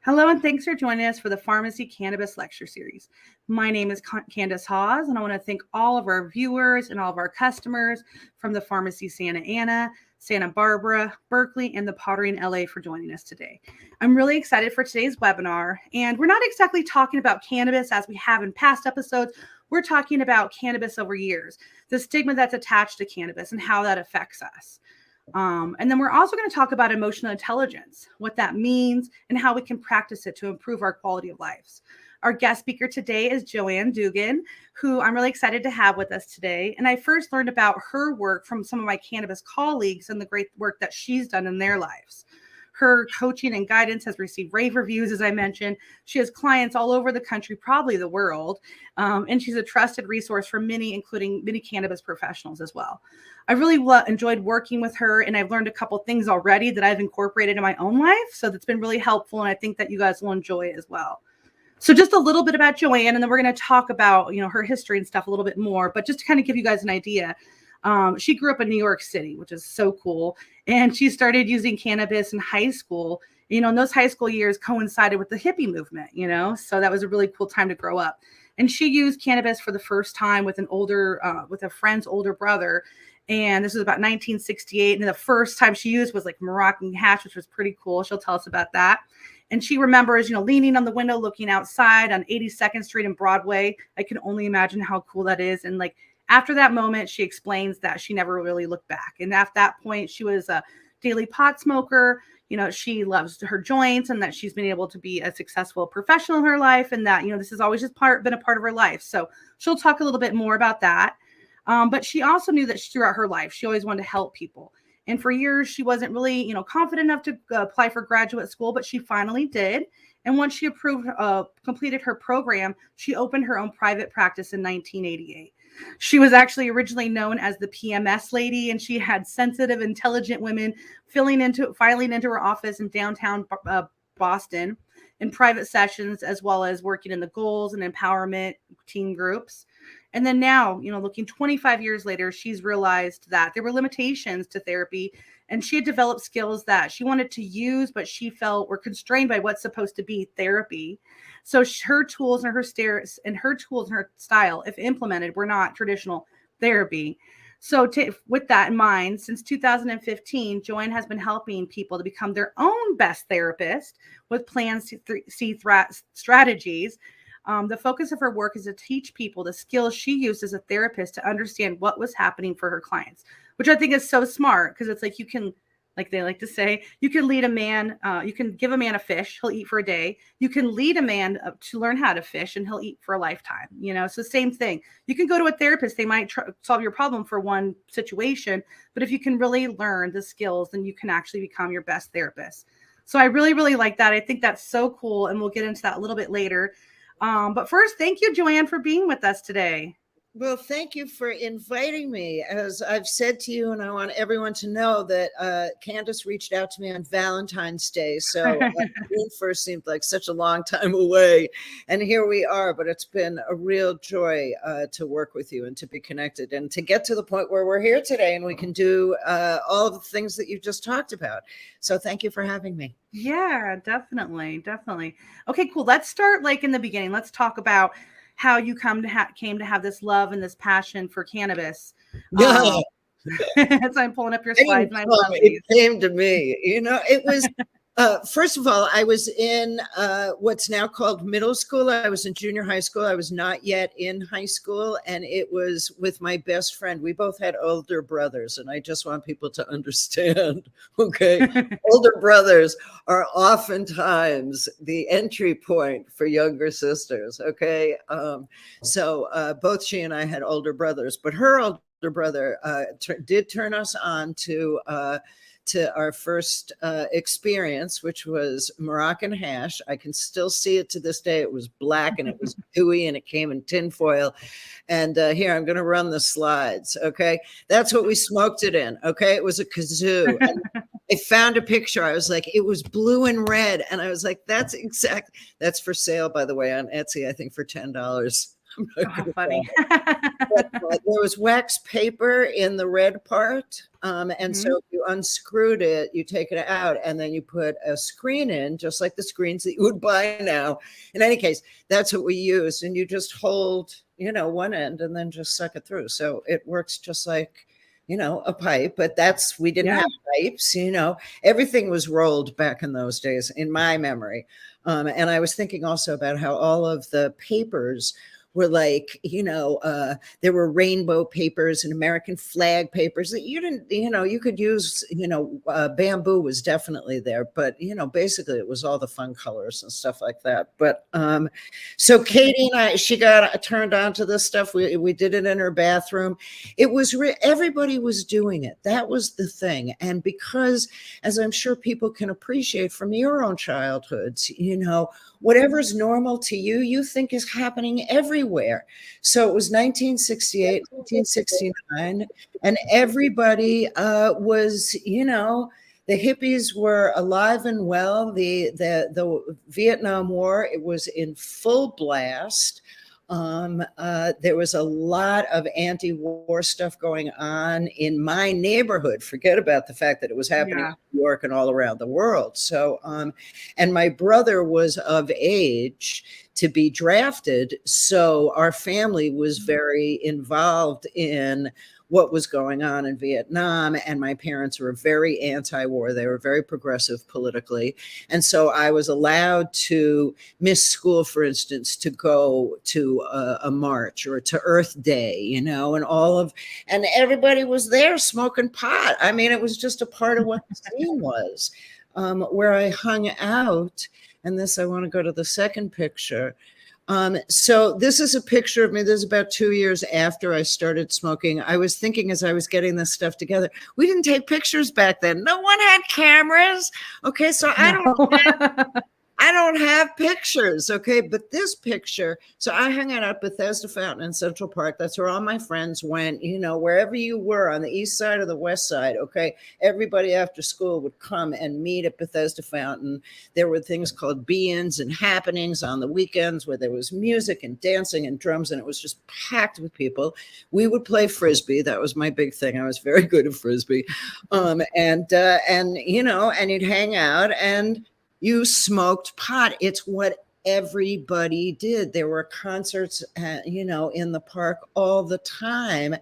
Hello, and thanks for joining us for the Pharmacy Cannabis Lecture Series. My name is Candace Hawes, and I want to thank all of our viewers and all of our customers from the Pharmacy Santa Ana, Santa Barbara, Berkeley, and the Pottery in LA for joining us today. I'm really excited for today's webinar, and we're not exactly talking about cannabis as we have in past episodes. We're talking about cannabis over years, the stigma that's attached to cannabis and how that affects us. And then we're also going to talk about emotional intelligence, what that means, and how we can practice it to improve our quality of lives. Our guest speaker today is Joanne Dougan, who I'm really excited to have with us today. And I first learned about her work from some of my cannabis colleagues and the great work that she's done in their lives. Her coaching and guidance has received rave reviews, as I mentioned. She has clients all over the country, probably the world, and she's a trusted resource for many, including many cannabis professionals as well. I really enjoyed working with her, and I've learned a couple things already that I've incorporated in my own life, so that's been really helpful, and I think that you guys will enjoy it as well. So just a little bit about Joanne, and then we're going to talk about her history and stuff a little bit more, but just to kind of give you guys an idea. She grew up in New York City, which is so cool. And she started using cannabis in high school. And those high school years coincided with the hippie movement, so that was a really cool time to grow up. And she used cannabis for the first time with with a friend's older brother. And this was about 1968. And the first time she used was like Moroccan hash, which was pretty cool. She'll tell us about that. And she remembers, leaning on the window, looking outside on 82nd Street and Broadway. I can only imagine how cool that is. And after that moment, she explains that she never really looked back. And at that point, she was a daily pot smoker. She loves her joints and that she's been able to be a successful professional in her life. And that, this has always just been a part of her life. So she'll talk a little bit more about that. But she also knew that throughout her life, she always wanted to help people. And for years, she wasn't really, confident enough to apply for graduate school, but she finally did. And once she completed her program, she opened her own private practice in 1988. She was actually originally known as the PMS lady, and she had sensitive, intelligent women filing into her office in downtown Boston in private sessions, as well as working in the goals and empowerment team groups. And then now, looking 25 years later, she's realized that there were limitations to therapy, and she had developed skills that she wanted to use, but she felt were constrained by what's supposed to be therapy. So her tools and her style, if implemented, were not traditional therapy. So with that in mind, since 2015, Joanne has been helping people to become their own best therapist with plans to see strategies. The focus of her work is to teach people the skills she used as a therapist to understand what was happening for her clients, which I think is so smart because it's like you can, like they like to say, you can lead a man, you can give a man a fish, he'll eat for a day. You can lead a man to learn how to fish and he'll eat for a lifetime, So same thing. You can go to a therapist, they might solve your problem for one situation, but if you can really learn the skills, then you can actually become your best therapist. So I really, really like that. I think that's so cool. And we'll get into that a little bit later. But first, thank you, Joanne, for being with us today. Well, thank you for inviting me. As I've said to you, and I want everyone to know that Candace reached out to me on Valentine's Day. So June 1st seemed like such a long time away. And here we are. But it's been a real joy to work with you and to be connected and to get to the point where we're here today and we can do all of the things that you just talked about. So thank you for having me. Yeah, definitely. Definitely. Okay, cool. Let's start in the beginning. Let's talk about how you came to have this love and this passion for cannabis. So I'm pulling up your slides. And I love it came to me. It was, first of all, I was in what's now called middle school. I was in junior high school. I was not yet in high school. And it was with my best friend. We both had older brothers. And I just want people to understand, okay? Older brothers are oftentimes the entry point for younger sisters, okay? So both she and I had older brothers. But her older brother did turn us on to our first experience, which was Moroccan hash. I can still see it to this day. It was black and it was gooey and it came in tinfoil. And here, I'm going to run the slides. Okay. That's what we smoked it in. Okay. It was a kazoo. And I found a picture. I was like, it was blue and red. And I was like, that's for sale, by the way, on Etsy, I think for $10. Oh, funny. But, there was wax paper in the red part. And so if you unscrewed it, you take it out and then you put a screen in, just like the screens that you would buy now. In any case, that's what we used. And you just hold, one end and then just suck it through. So it works just like, a pipe, but we didn't have pipes, everything was rolled back in those days, in my memory. And I was thinking also about how all of the papers were like, there were rainbow papers and American flag papers that you didn't, you could use, bamboo was definitely there, but, basically it was all the fun colors and stuff like that. But so Katie and she got turned on to this stuff. We did it in her bathroom. It was, everybody was doing it. That was the thing. And because, as I'm sure people can appreciate from your own childhoods, whatever's normal to you, you think is happening everywhere. So it was 1968, 1969, and everybody was, the hippies were alive and well. The Vietnam War, it was in full blast. There was a lot of anti-war stuff going on in my neighborhood. Forget about the fact that it was happening in New York and all around the world. So, and my brother was of age to be drafted. So our family was very involved in what was going on in Vietnam. And my parents were very anti-war. They were very progressive politically. And so I was allowed to miss school, for instance, to go to a march or to Earth Day, and and everybody was there smoking pot. I mean, it was just a part of what the scene was. Where I hung out, and I want to go to the second picture. So this is a picture of me. This is about 2 years after I started smoking. I was thinking as I was getting this stuff together, we didn't take pictures back then. No one had cameras. Okay, so I don't have pictures, okay? But this picture, so I hung out at Bethesda Fountain in Central Park. That's where all my friends went, wherever you were on the east side or the west side, okay? Everybody after school would come and meet at Bethesda Fountain. There were things called be-ins and happenings on the weekends where there was music and dancing and drums, and it was just packed with people. We would play Frisbee. That was my big thing. I was very good at Frisbee. And you'd hang out and you smoked pot. It's what everybody did. There were concerts, in the park all the time.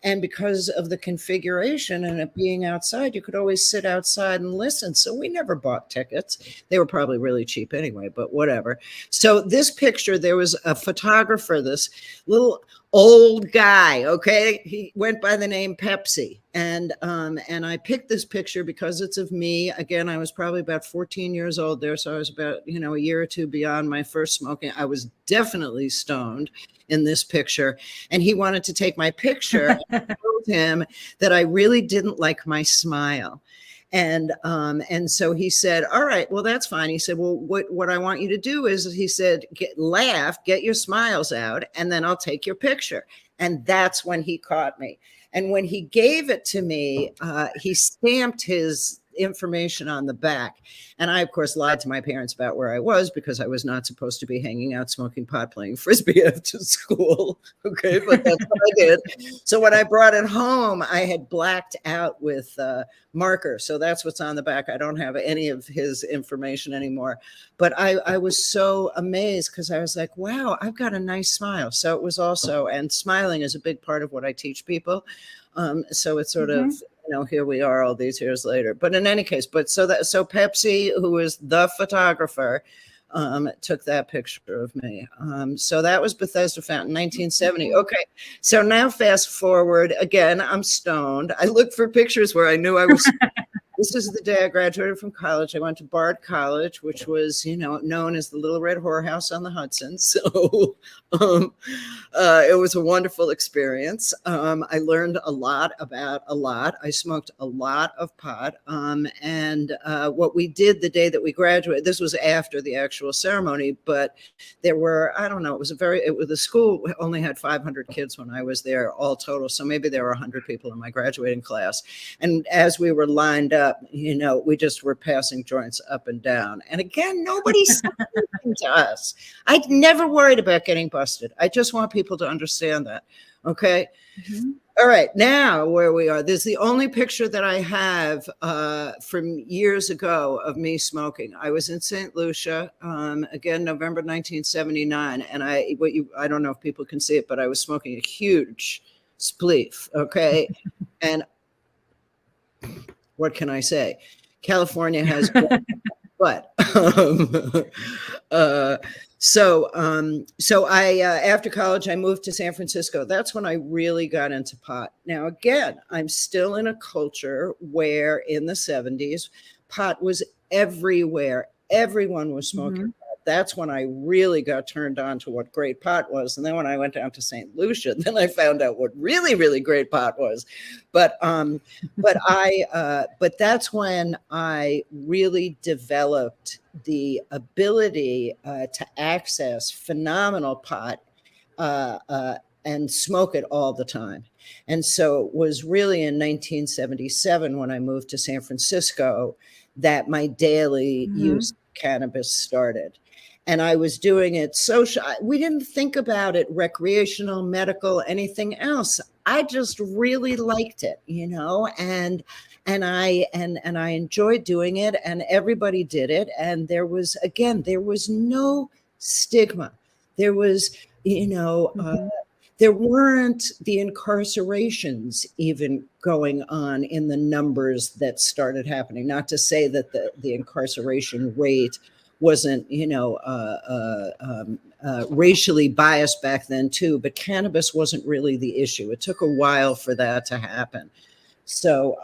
And because of the configuration and it being outside, you could always sit outside and listen. So we never bought tickets. They were probably really cheap anyway, but whatever. So this picture, there was a photographer, this little old guy, okay? He went by the name Pepsi. And I picked this picture because it's of me. Again, I was probably about 14 years old there. So I was about, a year or two beyond my first smoking. I was definitely stoned in this picture. And he wanted to take my picture. I told him that I really didn't like my smile. And so he said, all right, well, that's fine. He said, well, what I want you to do is, he said, laugh, get your smiles out, and then I'll take your picture. And that's when he caught me. And when he gave it to me, he stamped his information on the back. And I, of course, lied to my parents about where I was because I was not supposed to be hanging out, smoking pot, playing Frisbee after school. Okay, but that's what I did. So when I brought it home, I had blacked out with marker. So that's what's on the back. I don't have any of his information anymore. But I was so amazed because I was like, wow, I've got a nice smile. So it was also, and smiling is a big part of what I teach people. So it's sort of, here we are all these years later. But in any case, so Pepsi, who was the photographer, took that picture of me. So that was Bethesda Fountain, 1970. Okay, so now fast forward again. I'm stoned. I looked for pictures where I knew I was. This is the day I graduated from college. I went to Bard College, which was, known as the Little Red Whorehouse on the Hudson. So it was a wonderful experience. I learned a lot about a lot. I smoked a lot of pot. And what we did the day that we graduated, this was after the actual ceremony, but there were, I don't know, the school only had 500 kids when I was there all total. So maybe there were 100 people in my graduating class. And as we were lined up, we just were passing joints up and down. And again, nobody said anything to us. I never worried about getting busted. I just want people to understand that. Okay. Mm-hmm. All right, now where we are, this is the only picture that I have from years ago of me smoking. I was in St. Lucia, again, November 1979, and I don't know if people can see it, but I was smoking a huge spleef, okay? And what can I say? California has but so I after college I moved to San Francisco. That's when I really got into pot. Now again, I'm still in a culture where in the 70s pot was everywhere. Everyone was smoking. Mm-hmm. That's when I really got turned on to what great pot was. And then when I went down to St. Lucia, then I found out what really, really great pot was. But that's when I really developed the ability to access phenomenal pot and smoke it all the time. And so it was really in 1977 when I moved to San Francisco that my daily use of cannabis started. And I was doing it social. We didn't think about it recreational, medical, anything else. I just really liked it, and I enjoyed doing it, and everybody did it. And there was no stigma. There was, there weren't the incarcerations even going on in the numbers that started happening. Not to say that the incarceration rate wasn't, racially biased back then too, but cannabis wasn't really the issue. It took a while for that to happen. So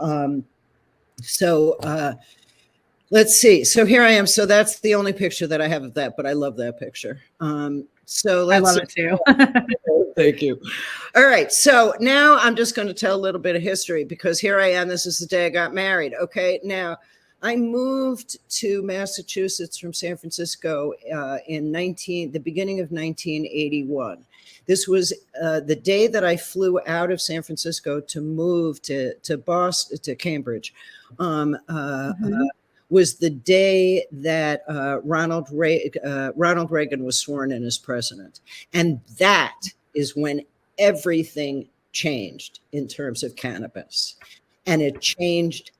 let's see. So here I am. So that's the only picture that I have of that, but I love that picture. So I love it too. Thank you. All right. So now I'm just going to tell a little bit of history because here I am. This is the day I got married. Okay. Now, I moved to Massachusetts from San Francisco in the beginning of 1981. This was the day that I flew out of San Francisco to move to Boston, to Cambridge. Was the day that Ronald Reagan was sworn in as president, and that is when everything changed in terms of cannabis, and it changed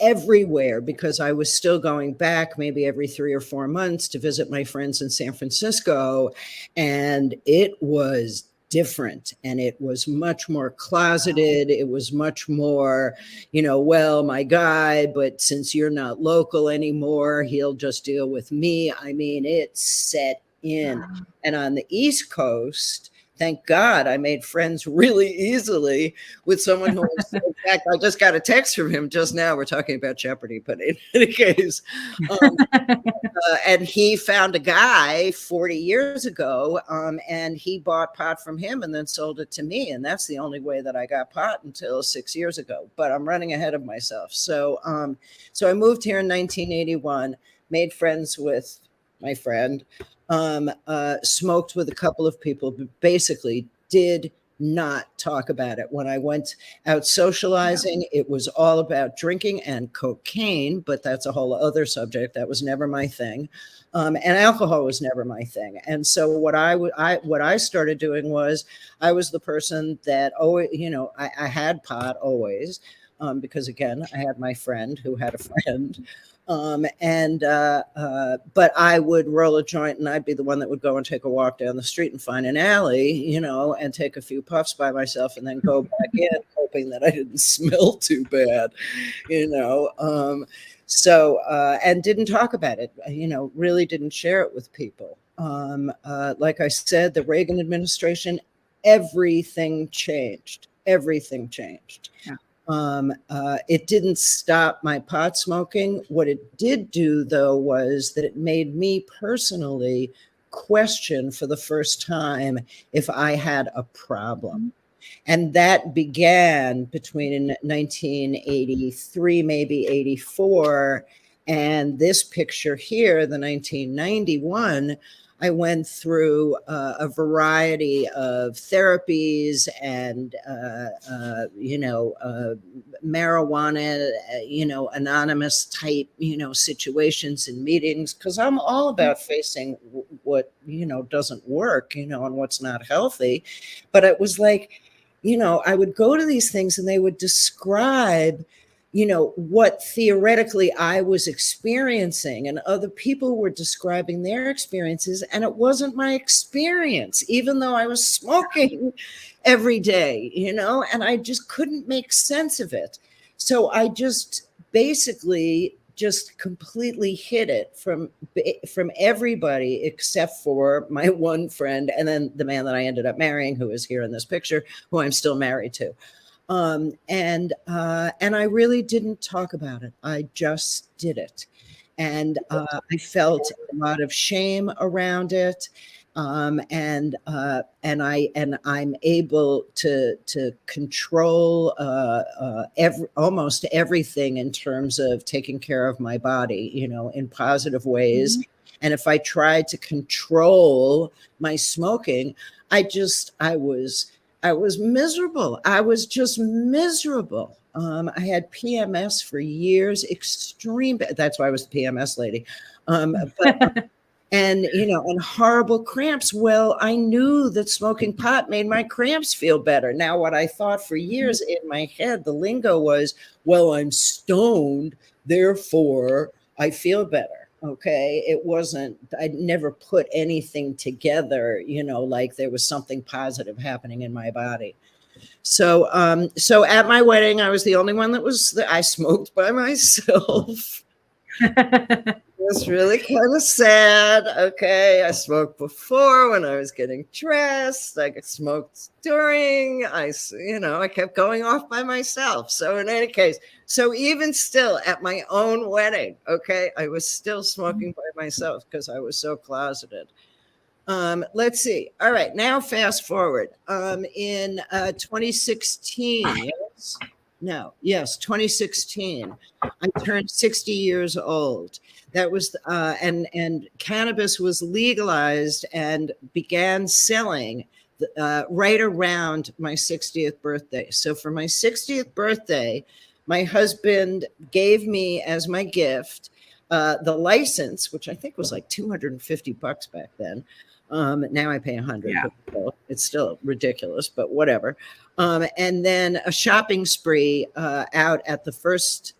everywhere because I was still going back maybe every 3 or 4 months to visit my friends in San Francisco. And it was different and it was much more closeted. It was much more, well, my guy, but since you're not local anymore, he'll just deal with me. I mean, it set in. And on the East Coast, thank God I made friends really easily with someone who was, in fact, I just got a text from him just now. We're talking about Jeopardy, but in any case, and he found a guy 40 years ago, and he bought pot from him and then sold it to me. And that's the only way that I got pot until 6 years ago, but I'm running ahead of myself. So I moved here in 1981, made friends with my friend, smoked with a couple of people, but basically did not talk about it. When I went out socializing, it was all about drinking and cocaine, but that's a whole other subject. That was never my thing. And alcohol was never my thing. And so what I started doing was I was the person that always, I had pot always, because again, I had my friend who had a friend. But I would roll a joint and I'd be the one that would go and take a walk down the street and find an alley, and take a few puffs by myself and then go back in hoping that I didn't smell too bad, and didn't talk about it, really didn't share it with people. Like I said, the Reagan administration, everything changed. Everything changed. Yeah. It didn't stop my pot smoking. What it did do, though, was that it made me personally question for the first time if I had a problem. And that began between 1983, maybe 84. And this picture here, the 1991, I went through a variety of therapies and, marijuana, anonymous type, situations and meetings, because I'm all about facing what, doesn't work, and what's not healthy. But it was like, I would go to these things and they would describe what theoretically I was experiencing, and other people were describing their experiences, and it wasn't my experience, even though I was smoking every day, and I just couldn't make sense of it. So I just basically just completely hid it from everybody except for my one friend, and then the man that I ended up marrying, who is here in this picture, who I'm still married to. And I really didn't talk about it. I just did it, and I felt a lot of shame around it. And I'm able to control almost everything in terms of taking care of my body, in positive ways. Mm-hmm. And if I tried to control my smoking, I was miserable. I was just miserable. I had PMS for years, extreme. That's why I was the PMS lady. And horrible cramps. Well, I knew that smoking pot made my cramps feel better. Now, what I thought for years in my head, the lingo was, well, I'm stoned, therefore I feel better. Okay. It wasn't, I never put anything together, like there was something positive happening in my body. So at my wedding, I was the only one I smoked by myself. It's really kind of sad. Okay. I smoked before when I was getting dressed. I smoked during, I kept going off by myself. So in any case, so even still at my own wedding, okay, I was still smoking by myself because I was so closeted. Let's see. All right. Now fast forward. In 2016, yes, 2016, I turned 60 years old. That was, and cannabis was legalized and began selling right around my 60th birthday. So for my 60th birthday, my husband gave me as my gift the license, which I think was like $250 back then. Now I pay $100, yeah. But it's still ridiculous, but whatever. And then a shopping spree out at the first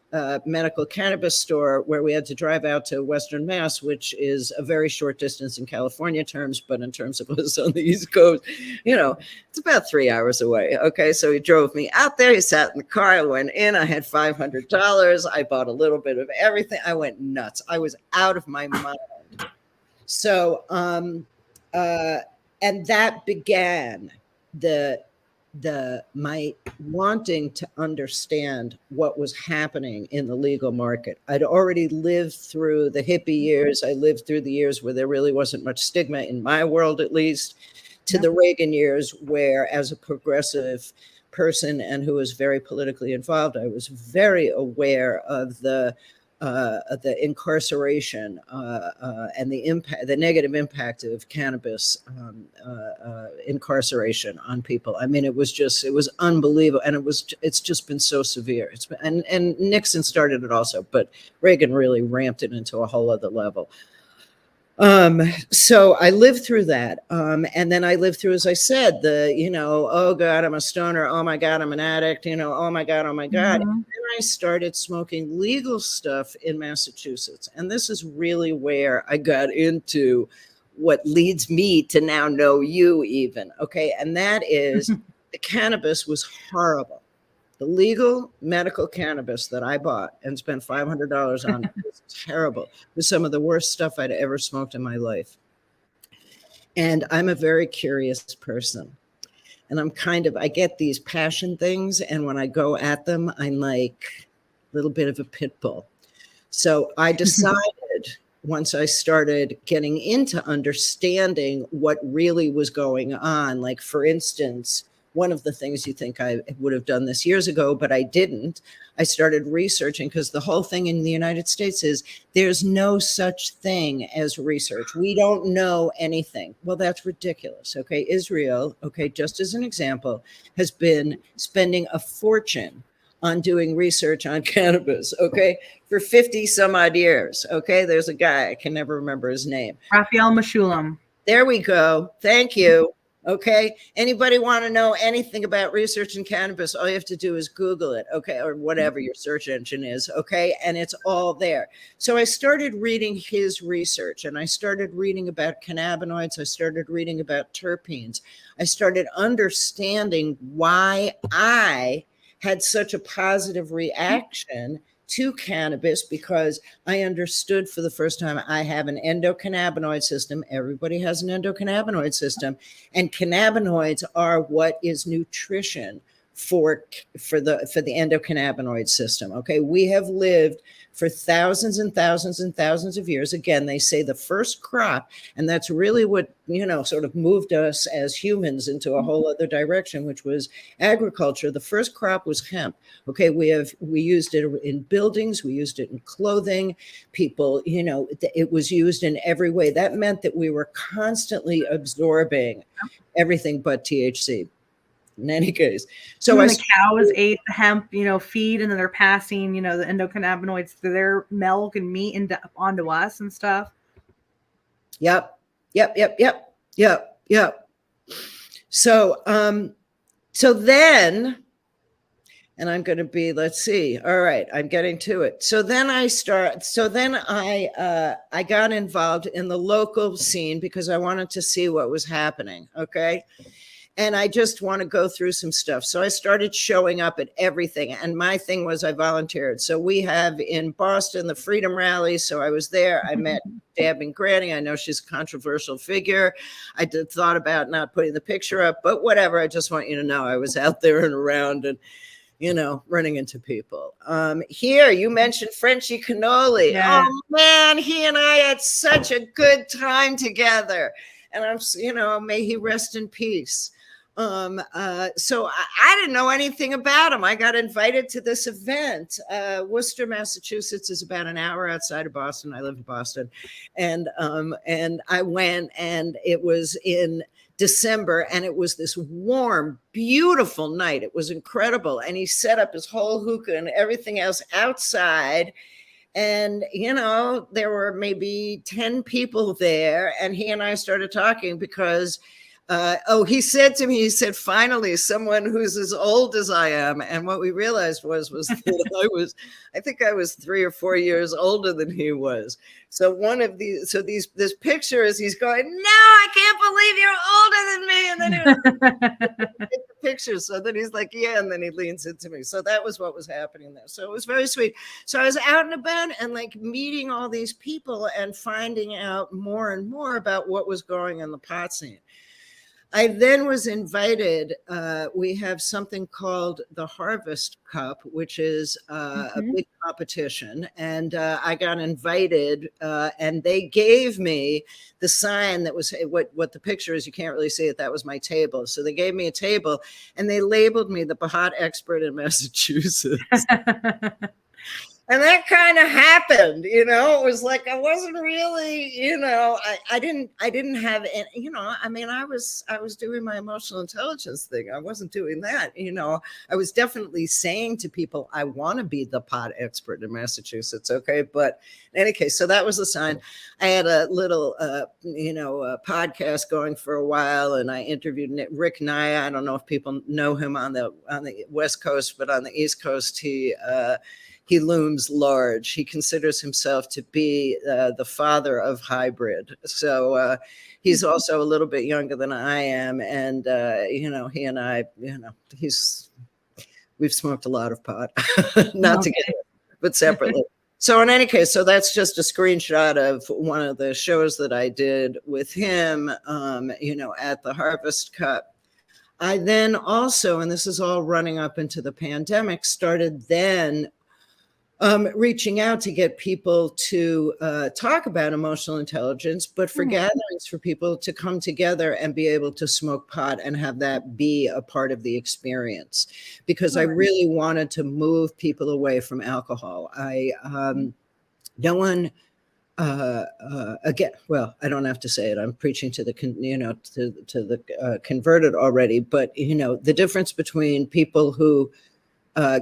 medical cannabis store, where we had to drive out to Western Mass, which is a very short distance in California terms, but in terms of us on the East Coast, it's about 3 hours away. Okay, so he drove me out there. He sat in the car. I went in. I had $500. I bought a little bit of everything. I went nuts. I was out of my mind. So, and that began my wanting to understand what was happening in the legal market. I'd already lived through the hippie years. I lived through the years where there really wasn't much stigma, in my world at least, to the Reagan years, where as a progressive person and who was very politically involved, I was very aware of the incarceration and the negative impact of cannabis incarceration on people. I mean, it was unbelievable, and it's just been so severe. And Nixon started it also, but Reagan really ramped it into a whole other level. So I lived through that. And then I lived through, as I said, oh God, I'm a stoner. Oh my God, I'm an addict. Oh my God. Mm-hmm. And then I started smoking legal stuff in Massachusetts. And this is really where I got into what leads me to now know you even. Okay. And that is the cannabis was horrible. The legal medical cannabis that I bought and spent $500 on was terrible. It was some of the worst stuff I'd ever smoked in my life. And I'm a very curious person. And I get these passion things. And when I go at them, I'm like a little bit of a pit bull. So I decided once I started getting into understanding what really was going on, like, for instance, one of the things you think I would have done this years ago, but I didn't. I started researching, because the whole thing in the United States is there's no such thing as research. We don't know anything. Well, that's ridiculous. Okay. Israel, okay, just as an example, has been spending a fortune on doing research on cannabis, okay, for 50 some odd years. Okay. There's a guy, I can never remember his name. Raphael Meshulam. There we go. Thank you. Okay. Anybody want to know anything about research in cannabis? All you have to do is Google it. Okay. Or whatever your search engine is. Okay. And it's all there. So I started reading his research, and I started reading about cannabinoids. I started reading about terpenes. I started understanding why I had such a positive reaction to cannabis, because I understood for the first time I have an endocannabinoid system. Everybody has an endocannabinoid system, and cannabinoids are what is nutrition for the endocannabinoid system. Okay, we have lived for thousands and thousands and thousands of years. Again, they say the first crop, and that's really what, sort of moved us as humans into a whole other direction, which was agriculture. The first crop was hemp. Okay, we used it in buildings, we used it in clothing. People, it was used in every way. That meant that we were constantly absorbing everything but THC. In any case, so when the cows ate the hemp, feed, and then they're passing, the endocannabinoids through their milk and meat onto us and stuff. Yep. So then, and I'm going to be, let's see. All right, I'm getting to it. So then I got involved in the local scene because I wanted to see what was happening. Okay. And I just want to go through some stuff. So I started showing up at everything. And my thing was I volunteered. So we have in Boston the Freedom Rally. So I was there. I met Deb and Granny. I know she's a controversial figure. I thought about not putting the picture up, but whatever. I just want you to know I was out there and around and, running into people. Here, you mentioned Frenchie Cannoli. Yeah. Oh, man, he and I had such a good time together. And I'm, may he rest in peace. So I didn't know anything about him. I got invited to this event. Worcester, Massachusetts is about an hour outside of Boston. I live in Boston. And I went, and it was in December, and it was this warm, beautiful night. It was incredible. And he set up his whole hookah and everything else outside. And, there were maybe 10 people there, and he and I started talking because he said to me, he said, finally, someone who's as old as I am. And what we realized was that I think I was 3 or 4 years older than he was. So this picture is, he's going, no, I can't believe you're older than me. And then he was the picture. So then he's like, yeah. And then he leans into me. So that was what was happening there. So it was very sweet. So I was out and about and like meeting all these people and finding out more and more about what was going on in the pot scene. I then was invited. We have something called the Harvest Cup, which is a big competition. And I got invited, and they gave me the sign that was what the picture is. You can't really see it. That was my table. So they gave me a table, and they labeled me the pot expert in Massachusetts. And that kind of happened, it was like, I wasn't really, I didn't have any, I was doing my emotional intelligence thing. I wasn't doing that. I was definitely saying to people, I want to be the pot expert in Massachusetts. Okay. But in any case, so that was the sign. I had a little, podcast going for a while, and I interviewed Rick Naya. I don't know if people know him on the West Coast, but on the East Coast, he looms large. He considers himself to be the father of hybrid. So he's also a little bit younger than I am. And, he and I, we've smoked a lot of pot, not together, but separately. So in any case, so that's just a screenshot of one of the shows that I did with him, at the Harvest Cup. I then also, and this is all running up into the pandemic, started then reaching out to get people to talk about emotional intelligence, but for gatherings for people to come together and be able to smoke pot and have that be a part of the experience. Because I really wanted to move people away from alcohol. No one, again, well, I don't have to say it. I'm preaching to the, to the converted already. But, the difference between people who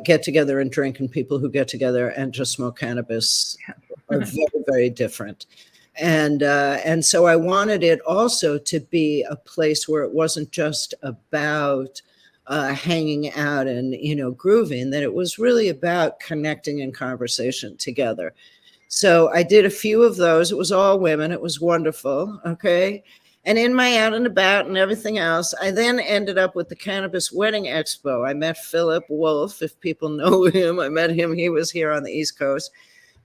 get together and drink and people who get together and just smoke cannabis are very, very different. And so I wanted it also to be a place where it wasn't just about hanging out and, grooving, that it was really about connecting in conversation together. So I did a few of those. It was all women. It was wonderful. Okay. And in my out and about and everything else, I then ended up with the Cannabis Wedding Expo. I met Philip Wolf, if people know him. I met him. He was here on the East Coast.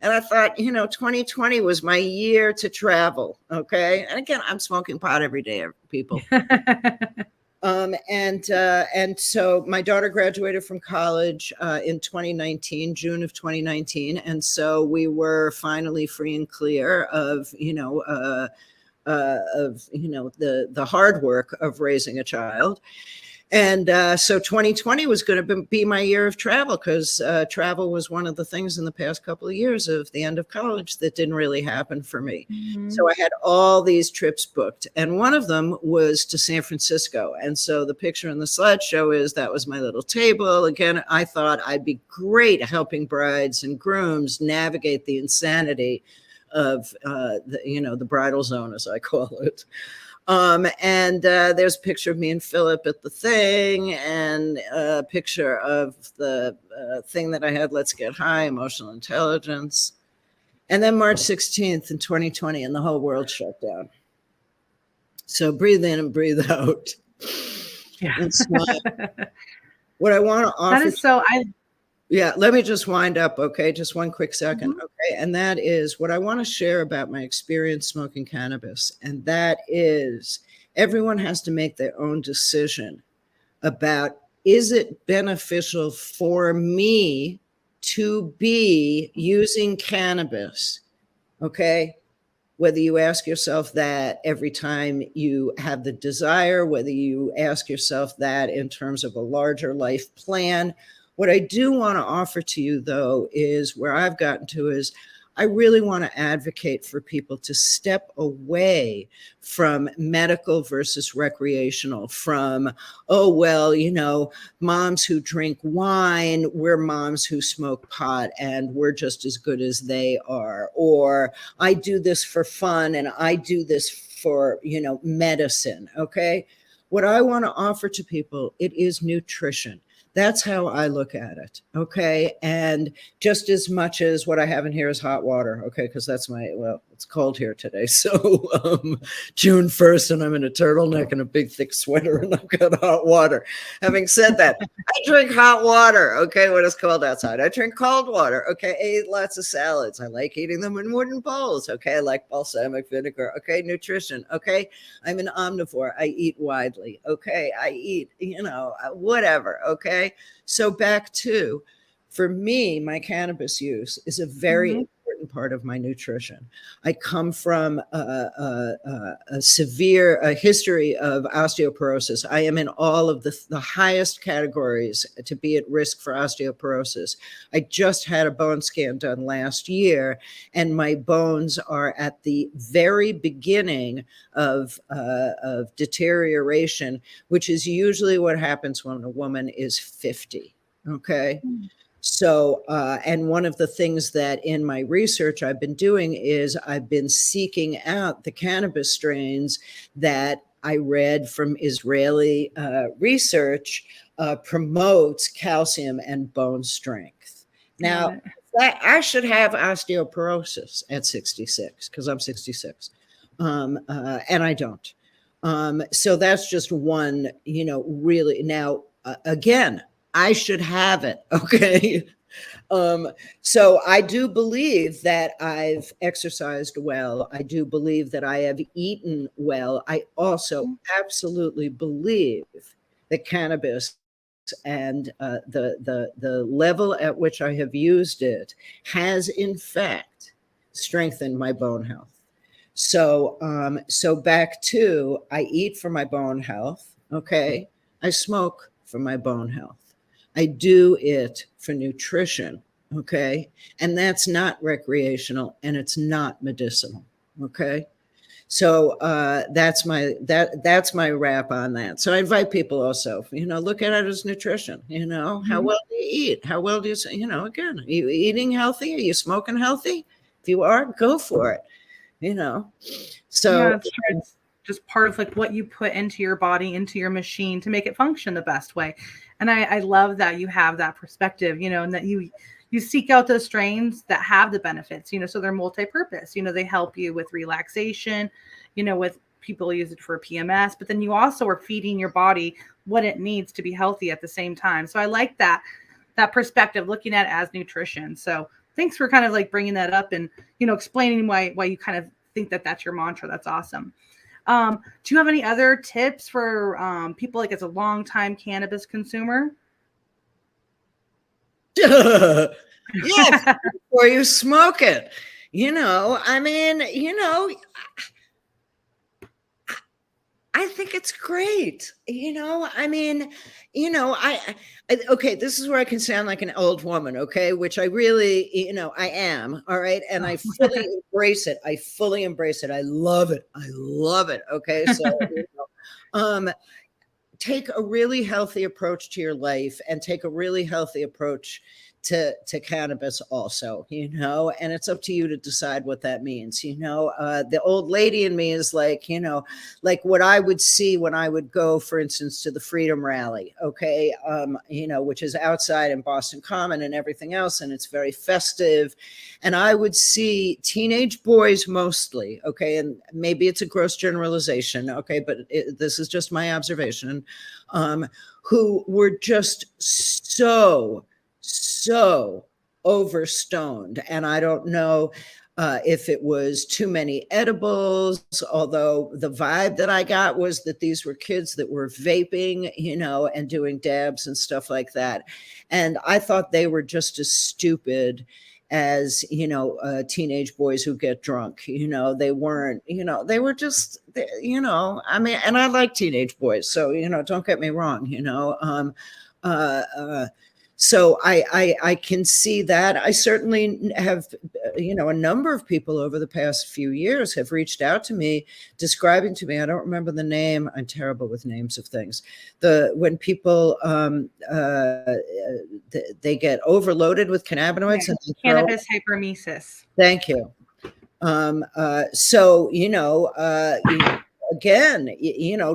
And I thought, 2020 was my year to travel. Okay. And again, I'm smoking pot every day, people. And so my daughter graduated from college in 2019, June of 2019. And so we were finally free and clear of, the hard work of raising a child. And so 2020 was going to be my year of travel, because travel was one of the things in the past couple of years of the end of college that didn't really happen for me. So I had all these trips booked, and one of them was to San Francisco. And so the picture in the slideshow is that was my little table. Again, I thought I'd be great helping brides and grooms navigate the insanity of the bridal zone, as I call it. And there's a picture of me and Philip at the thing, and a picture of the thing that I had, Let's Get High, emotional intelligence. And then March 16th in 2020, and the whole world shut down. So breathe in and breathe out. Yeah. And smile. What I want to offer. That is so, Yeah, let me just wind up, okay? Just one quick second, okay? And that is what I want to share about my experience smoking cannabis. And that is everyone has to make their own decision about, is it beneficial for me to be using cannabis, okay? Whether you ask yourself that every time you have the desire, whether you ask yourself that in terms of a larger life plan. What I do want to offer to you, though, is where I've gotten to is I really want to advocate for people to step away from medical versus recreational, from, oh, well, moms who drink wine, we're moms who smoke pot and we're just as good as they are. Or I do this for fun and I do this for, medicine. Okay. What I want to offer to people, it is nutrition. That's how I look at it. Okay. And just as much as what I have in here is hot water. Okay. Because that's it's cold here today. So June 1st, and I'm in a turtleneck and a big thick sweater, and I've got hot water. Having said that, I drink hot water. Okay. When it's cold outside, I drink cold water. Okay. I eat lots of salads. I like eating them in wooden bowls. Okay. I like balsamic vinegar. Okay. Nutrition. Okay. I'm an omnivore. I eat widely. Okay. I eat, whatever. Okay. So back to, for me, my cannabis use is a very important part of my nutrition. I come from a severe history of osteoporosis. I am in all of the highest categories to be at risk for osteoporosis. I just had a bone scan done last year, and my bones are at the very beginning of deterioration, which is usually what happens when a woman is 50. Okay. So, and one of the things that in my research I've been doing is I've been seeking out the cannabis strains that I read from Israeli research promotes calcium and bone strength. Now, I should have osteoporosis at 66 because I'm 66, and I don't. So that's just one, really. Now, again, I should have it. Okay. So I do believe that I've exercised well. I do believe that I have eaten well. I also absolutely believe that cannabis and the level at which I have used it has in fact strengthened my bone health. So so back to, I eat for my bone health. Okay, I smoke for my bone health. I do it for nutrition. Okay, and that's not recreational and it's not medicinal. Okay. So that's my wrap on that. So I invite people also, look at it as nutrition. How well do you eat? How well do again, are you eating healthy? Are you smoking healthy? If you are, go for it. So yeah, it's true. It's just part of like what you put into your body, into your machine to make it function the best way. And I love that you have that perspective, and that you seek out those strains that have the benefits, so they're multi-purpose, they help you with relaxation, with people use it for PMS, but then you also are feeding your body what it needs to be healthy at the same time. So I like that perspective, looking at it as nutrition. So thanks for kind of like bringing that up and, explaining why you kind of think that that's your mantra. That's awesome. Do you have any other tips for people like as a longtime cannabis consumer? Yeah, before you smoke it. I think it's great. Okay, this is where I can sound like an old woman, okay, which I really, I am, all right, and I fully embrace it. I love it. Okay, so, take a really healthy approach to your life and take a really healthy approach to cannabis also, and it's up to you to decide what that means. The old lady in me is like, like what I would see when I would go, for instance, to the Freedom Rally, okay, which is outside in Boston Common and everything else, and it's very festive. And I would see teenage boys mostly, okay, and maybe it's a gross generalization, okay, but this is just my observation, who were just so overstoned. And I don't know if it was too many edibles, although the vibe that I got was that these were kids that were vaping, and doing dabs and stuff like that. And I thought they were just as stupid as, teenage boys who get drunk. They weren't, they were just, and I like teenage boys. So, don't get me wrong, so I can see that. I certainly have, a number of people over the past few years have reached out to me, describing to me, I don't remember the name, I'm terrible with names of things, when people, they get overloaded with cannabinoids. Yeah, and cannabis hyperemesis. Thank you. So, again,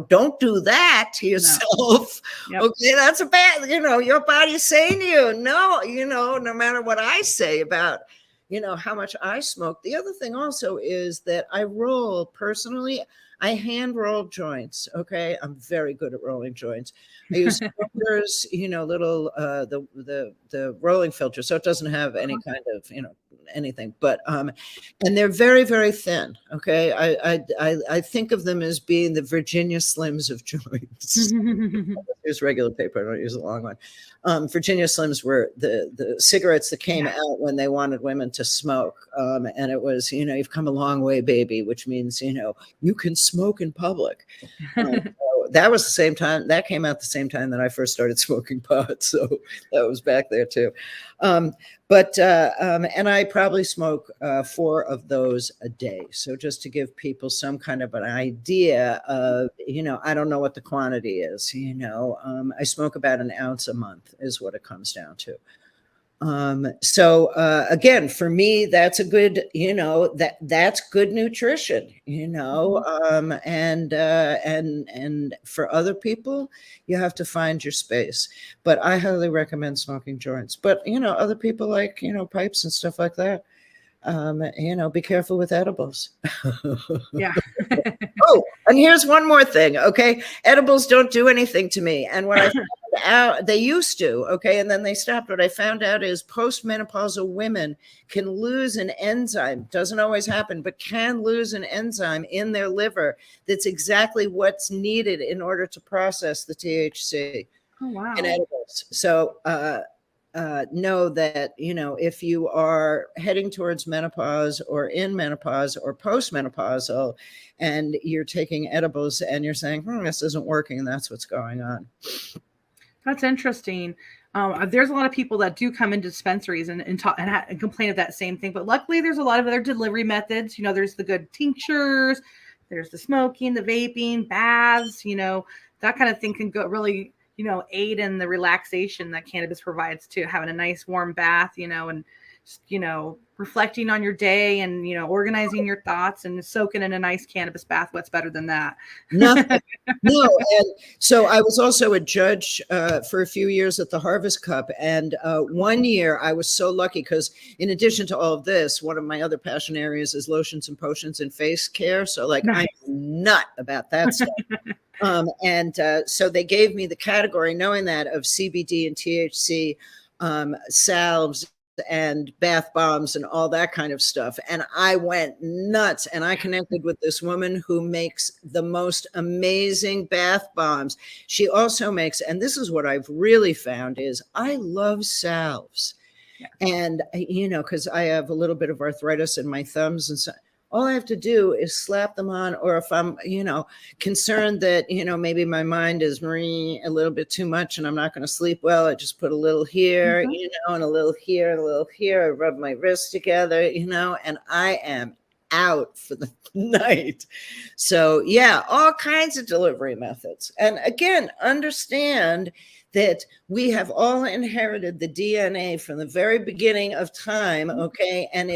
don't do that to yourself. No. Yep. Okay, that's a bad, your body's saying to you, no, no matter what I say about, how much I smoke. The other thing also is that I roll personally. I hand roll joints. Okay, I'm very good at rolling joints. I use filters, little the rolling filter, so it doesn't have any kind of anything. But and they're very, very thin. Okay, I think of them as being the Virginia Slims of joints. Use regular paper. I don't use a long one. Virginia Slims were the cigarettes that came out when they wanted women to smoke, and it was you've come a long way, baby, which means you can smoke in public. So that was the same time that came out the same time that I first started smoking pot, so that was back there too. And I probably smoke 4 of those a day. So just to give people some kind of an idea of, I don't know what the quantity is, I smoke about an ounce a month is what it comes down to. So again, for me, that's a good, that's good nutrition, and for other people, you have to find your space. But I highly recommend smoking joints. But other people like pipes and stuff like that. Be careful with edibles. Yeah. Oh, and here's one more thing. Okay, edibles don't do anything to me. And when I found out, they used to. Okay, and then they stopped. What I found out is postmenopausal women can lose an enzyme. Doesn't always happen, but can lose an enzyme in their liver. That's exactly what's needed in order to process the THC. Oh, and wow. edibles. So know that, if you are heading towards menopause or in menopause or postmenopausal and you're taking edibles and you're saying, this isn't working, and that's what's going on. That's interesting. There's a lot of people that do come into dispensaries and talk and complain of that same thing. But luckily, there's a lot of other delivery methods. There's the good tinctures, there's the smoking, the vaping, baths. That kind of thing can go really, aid in the relaxation that cannabis provides to having a nice warm bath. And just, reflecting on your day and organizing your thoughts and soaking in a nice cannabis bath. What's better than that? Nothing. No. And so I was also a judge for a few years at the Harvest Cup. And one year I was so lucky because in addition to all of this, one of my other passion areas is lotions and potions and face care. So like Nice. I'm nut about that stuff. So they gave me the category, knowing that, of CBD and THC salves and bath bombs and all that kind of stuff. And I went nuts, and I connected with this woman who makes the most amazing bath bombs. She also makes, and this is what I've really found, is I love salves. Yeah. And, because I have a little bit of arthritis in my thumbs, and so all I have to do is slap them on. Or if I'm, concerned that, maybe my mind is a little bit too much and I'm not going to sleep well, I just put a little here, and a little here, and a little here. I rub my wrists together, and I am out for the night. So yeah, all kinds of delivery methods. And again, understand that we have all inherited the DNA from the very beginning of time, okay? And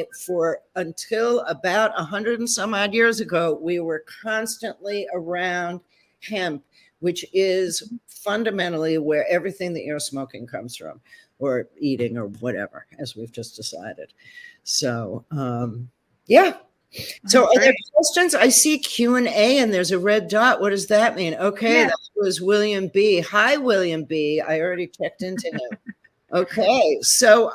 until about 100 and some odd years ago, we were constantly around hemp, which is fundamentally where everything that you're smoking comes from, or eating, or whatever, as we've just decided. So, yeah. So are there questions? I see Q&A and there's a red dot. What does that mean? Okay, yeah. That was William B. Hi, William B. I already checked into him. Okay, so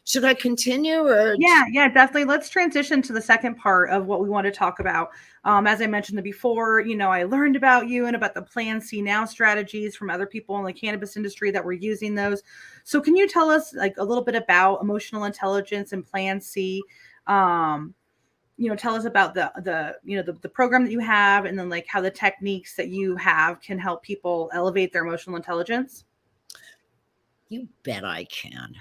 should I continue? Or Yeah, definitely. Let's transition to the second part of what we want to talk about. As I mentioned before, I learned about you and about the Plan C Now strategies from other people in the cannabis industry that were using those. So can you tell us like a little bit about emotional intelligence and Plan C? Tell us about the program that you have, and then like how the techniques that you have can help people elevate their emotional intelligence. You bet I can.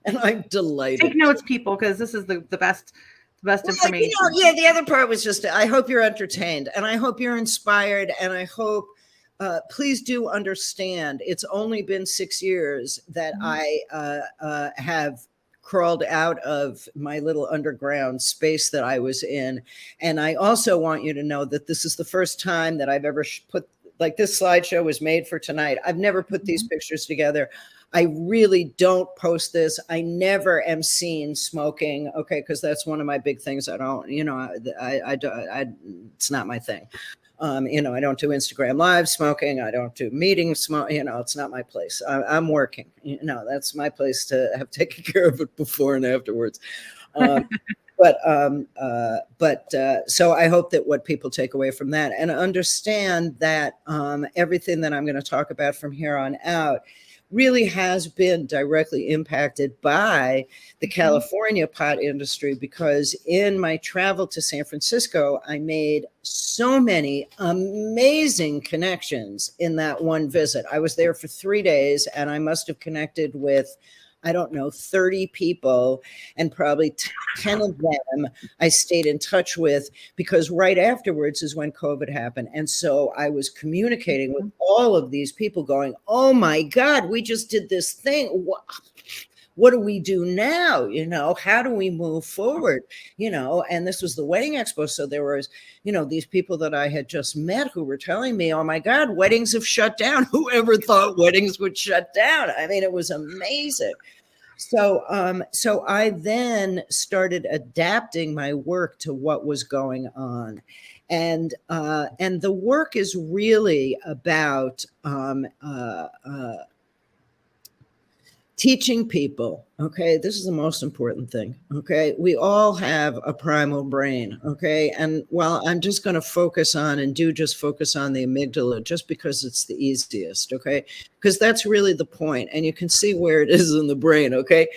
And I'm delighted. Take notes, people, because this is the best information. The other part was just, I hope you're entertained, and I hope you're inspired, and I hope, please do understand, it's only been 6 years that I have crawled out of my little underground space that I was in. And I also want you to know that this is the first time that I've ever put, like, this slideshow was made for tonight. I've never put these pictures together. I really don't post this. I never am seen smoking. Okay. Cause that's one of my big things. I don't, it's not my thing. I don't do Instagram live smoking. I don't do meetings smoke. It's not my place. I'm working. That's my place to have taken care of it before and afterwards. So I hope that what people take away from that, and understand that everything that I'm going to talk about from here on out really has been directly impacted by the California pot industry, because in my travel to San Francisco, I made so many amazing connections in that one visit. I was there for 3 days, and I must have connected with, I don't know, 30 people, and probably 10 of them I stayed in touch with, because right afterwards is when COVID happened. And so I was communicating with all of these people going, oh my God, we just did this thing. What do we do now? How do we move forward? And this was the wedding expo. So there was, these people that I had just met who were telling me, oh my God, weddings have shut down. Whoever thought weddings would shut down? I mean, it was amazing. So I then started adapting my work to what was going on. And the work is really about teaching people, okay, this is the most important thing, okay? We all have a primal brain, okay? And while I'm just going to focus on and do just focus on the amygdala just because it's the easiest, okay? Because that's really the point, and you can see where it is in the brain, okay?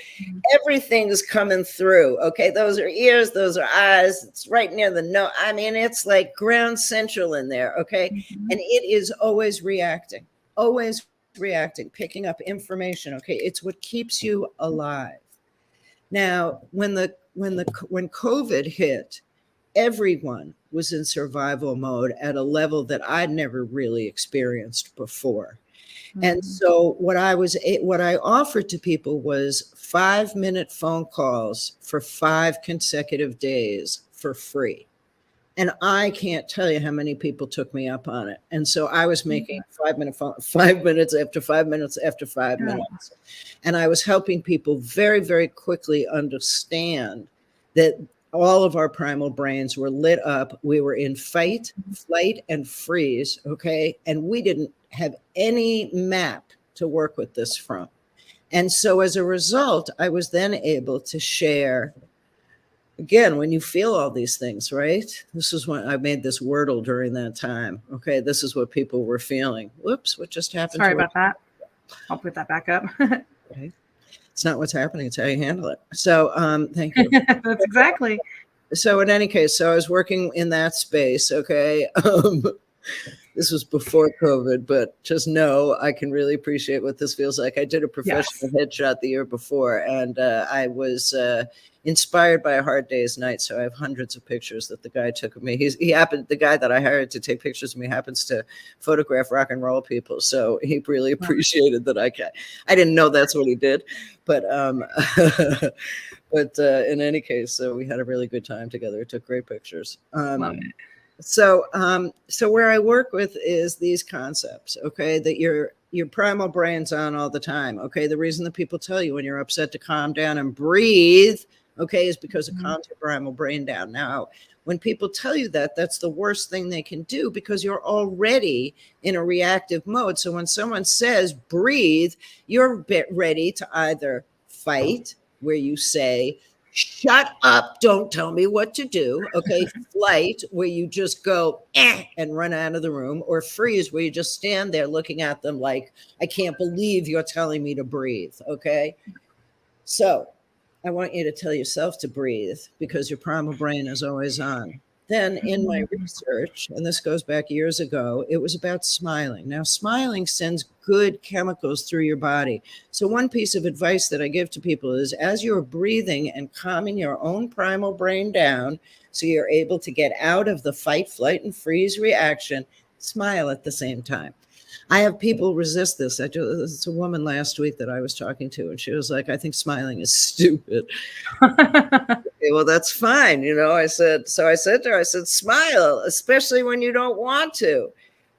Everything's coming through, okay? Those are ears, those are eyes, it's right near the nose. I mean, it's like ground central in there, okay? And it is always reacting, picking up information, okay? It's what keeps you alive. Now, when COVID hit, everyone was in survival mode at a level that I'd never really experienced before. And so what I offered to people was 5-minute phone calls for 5 consecutive days for free. And I can't tell you how many people took me up on it. And so I was making 5-minute phone, 5 minutes after 5 minutes after 5 minutes. And I was helping people very, very quickly understand that all of our primal brains were lit up. We were in fight, flight, and freeze, okay? And we didn't have any map to work with this from. And so as a result, I was then able to share. Again, when you feel all these things, right? This is when I made this Wordle during that time. Okay, this is what people were feeling. Whoops, what just happened? Sorry about that. I'll put that back up. Okay. It's not what's happening, it's how you handle it. So thank you. That's exactly. So in any case, so I was working in that space, okay? This was before COVID, but just know I can really appreciate what this feels like. I did a professional headshot the year before, and I was inspired by a Hard Day's Night. So I have hundreds of pictures that the guy took of me. The guy that I hired to take pictures of me happens to photograph rock and roll people. So he really appreciated that I didn't know that's what he did, but in any case, so we had a really good time together. Took great pictures. Love it. So where I work with is these concepts, okay, that your primal brain's on all the time, okay? The reason that people tell you when you're upset to calm down and breathe, okay, is because it calms your primal brain down. Now, when people tell you that, that's the worst thing they can do because you're already in a reactive mode. So when someone says breathe, you're a bit ready to either fight, where you say, shut up, don't tell me what to do, okay? Flight, where you just go and run out of the room, or freeze, where you just stand there looking at them like, I can't believe you're telling me to breathe, okay? So I want you to tell yourself to breathe because your primal brain is always on. Then in my research, and this goes back years ago, it was about smiling. Now, smiling sends good chemicals through your body. So one piece of advice that I give to people is as you're breathing and calming your own primal brain down, so you're able to get out of the fight, flight, and freeze reaction, smile at the same time. I have people resist this. It's a woman last week that I was talking to, and she was like, I think smiling is stupid. Okay, well, that's fine. I said to her, I said, smile, especially when you don't want to.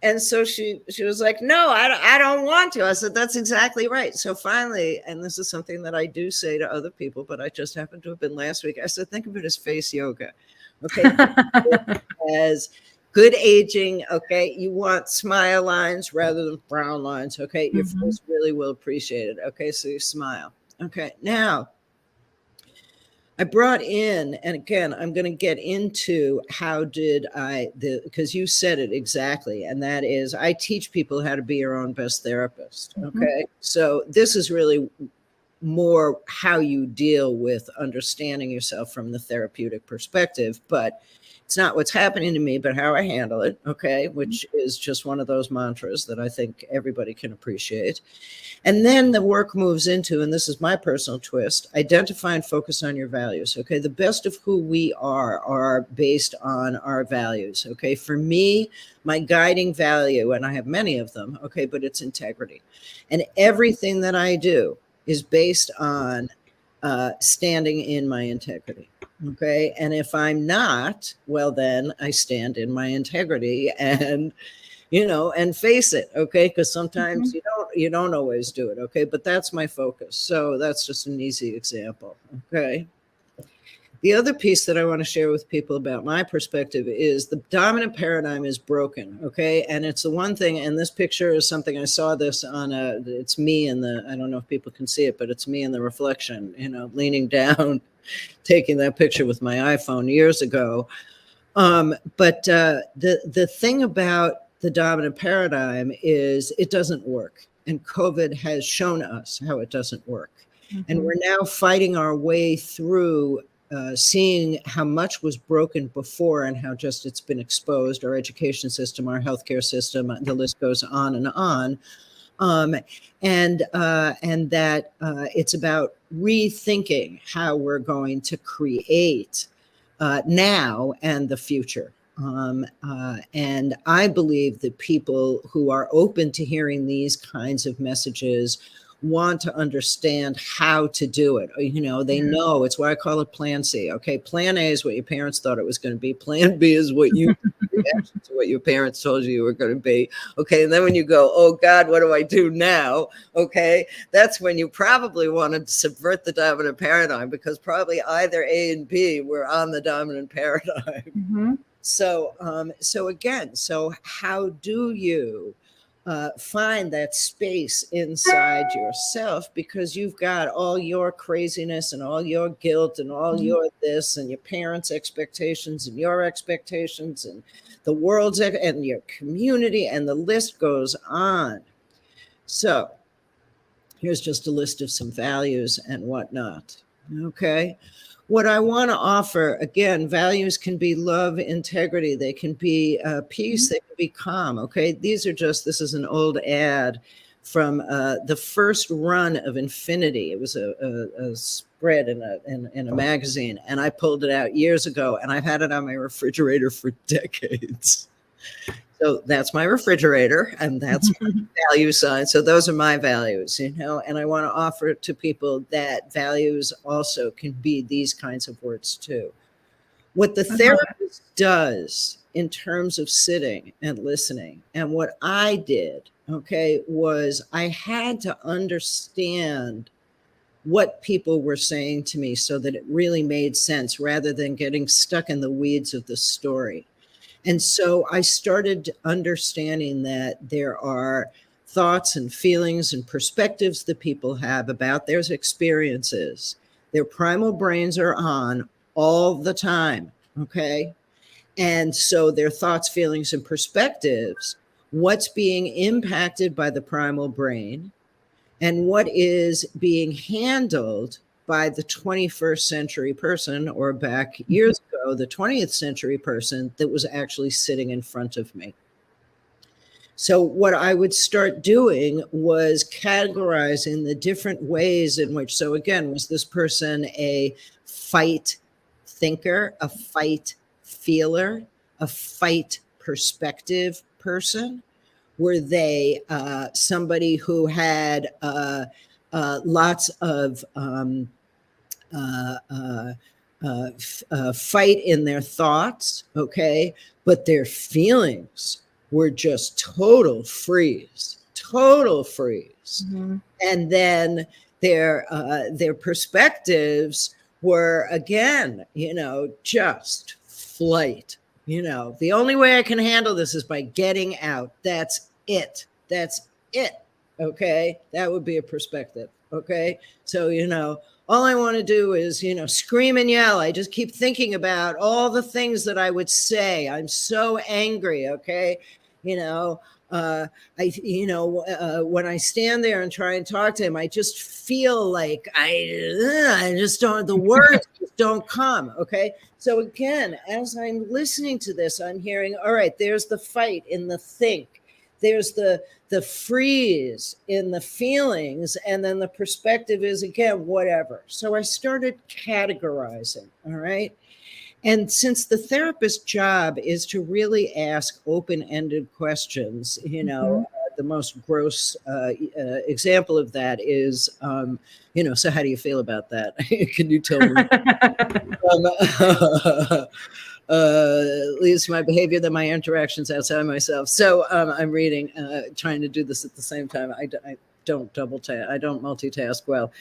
And so she was like, no, I don't want to. I said, that's exactly right. So finally, and this is something that I do say to other people, but I just happened to have been last week. I said, think of it as face yoga. Okay. As good aging, okay? You want smile lines rather than frown lines, okay? Your face really will appreciate it, okay? So you smile. Okay, now, I brought in, and again, I'm going to get into how did because you said it exactly, and that is I teach people how to be your own best therapist, okay? So this is really more how you deal with understanding yourself from the therapeutic perspective, but it's not what's happening to me, but how I handle it, okay, which is just one of those mantras that I think everybody can appreciate. And then the work moves into, and this is my personal twist, identify and focus on your values, okay? The best of who we are based on our values, okay? For me, my guiding value, and I have many of them, okay, but it's integrity. And everything that I do is based on standing in my integrity. Okay. And if I'm not, well, then I stand in my integrity and, and face it. Okay. Because sometimes you don't always do it. Okay. But that's my focus. So that's just an easy example. Okay. The other piece that I want to share with people about my perspective is the dominant paradigm is broken, okay? And it's the one thing, and this picture is something I saw this on it's me in the, I don't know if people can see it, but it's me in the reflection, leaning down, taking that picture with my iPhone years ago. But the thing about the dominant paradigm is it doesn't work. And COVID has shown us how it doesn't work. Mm-hmm. And we're now fighting our way through seeing how much was broken before and how just it's been exposed, our education system, our healthcare system, the list goes on and on. And that it's about rethinking how we're going to create now and the future. And I believe that people who are open to hearing these kinds of messages want to understand how to do it. They know, it's why I call it Plan C. Okay, Plan A is what your parents thought it was going to be. Plan B is what you reaction to what your parents told you were going to be. Okay, and then when you go, oh God, what do I do now? Okay, that's when you probably want to subvert the dominant paradigm, because probably either A and B were on the dominant paradigm. Mm-hmm. So how do you find that space inside yourself, because you've got all your craziness and all your guilt and all your this and your parents' expectations and your expectations and the world's and your community, and the list goes on. So here's just a list of some values and whatnot. Okay. What I want to offer, again, values can be love, integrity. They can be peace. They can be calm. Okay. This is an old ad from the first run of Infinity. It was a spread in a magazine, and I pulled it out years ago, and I've had it on my refrigerator for decades. So that's my refrigerator, and that's my value sign. So those are my values, and I want to offer to people that values also can be these kinds of words too. What the therapist does in terms of sitting and listening, and what I did, was I had to understand what people were saying to me so that it really made sense, rather than getting stuck in the weeds of the story. And so I started understanding that there are thoughts and feelings and perspectives that people have about their experiences. Their primal brains are on all the time, okay? And so their thoughts, feelings, and perspectives, what's being impacted by the primal brain and what is being handled by the 21st century person, or back years ago, the 20th century person that was actually sitting in front of me. So what I would start doing was categorizing the different ways in which, so again, was this person a fight thinker, a fight feeler, a fight perspective person? Were they somebody who had lots of fight in their thoughts, okay, but their feelings were just total freeze. Mm-hmm. And then their perspectives were, again, just flight. The only way I can handle this is by getting out. That's it. Okay, that would be a perspective. Okay, so all I want to do is, scream and yell. I just keep thinking about all the things that I would say. I'm so angry. Okay. When I stand there and try and talk to him, I just feel like I just don't, the words just don't come. Okay. So again, as I'm listening to this, I'm hearing, all right, there's the fight in the think. There's the freeze in the feelings, and then the perspective is, again, whatever. So I started categorizing, all right? And since the therapist's job is to really ask open-ended questions, the most gross example of that is, so how do you feel about that? Can you tell me? Leads to my behavior than my interactions outside myself. So I'm reading, trying to do this at the same time. I don't double task. I don't multitask well.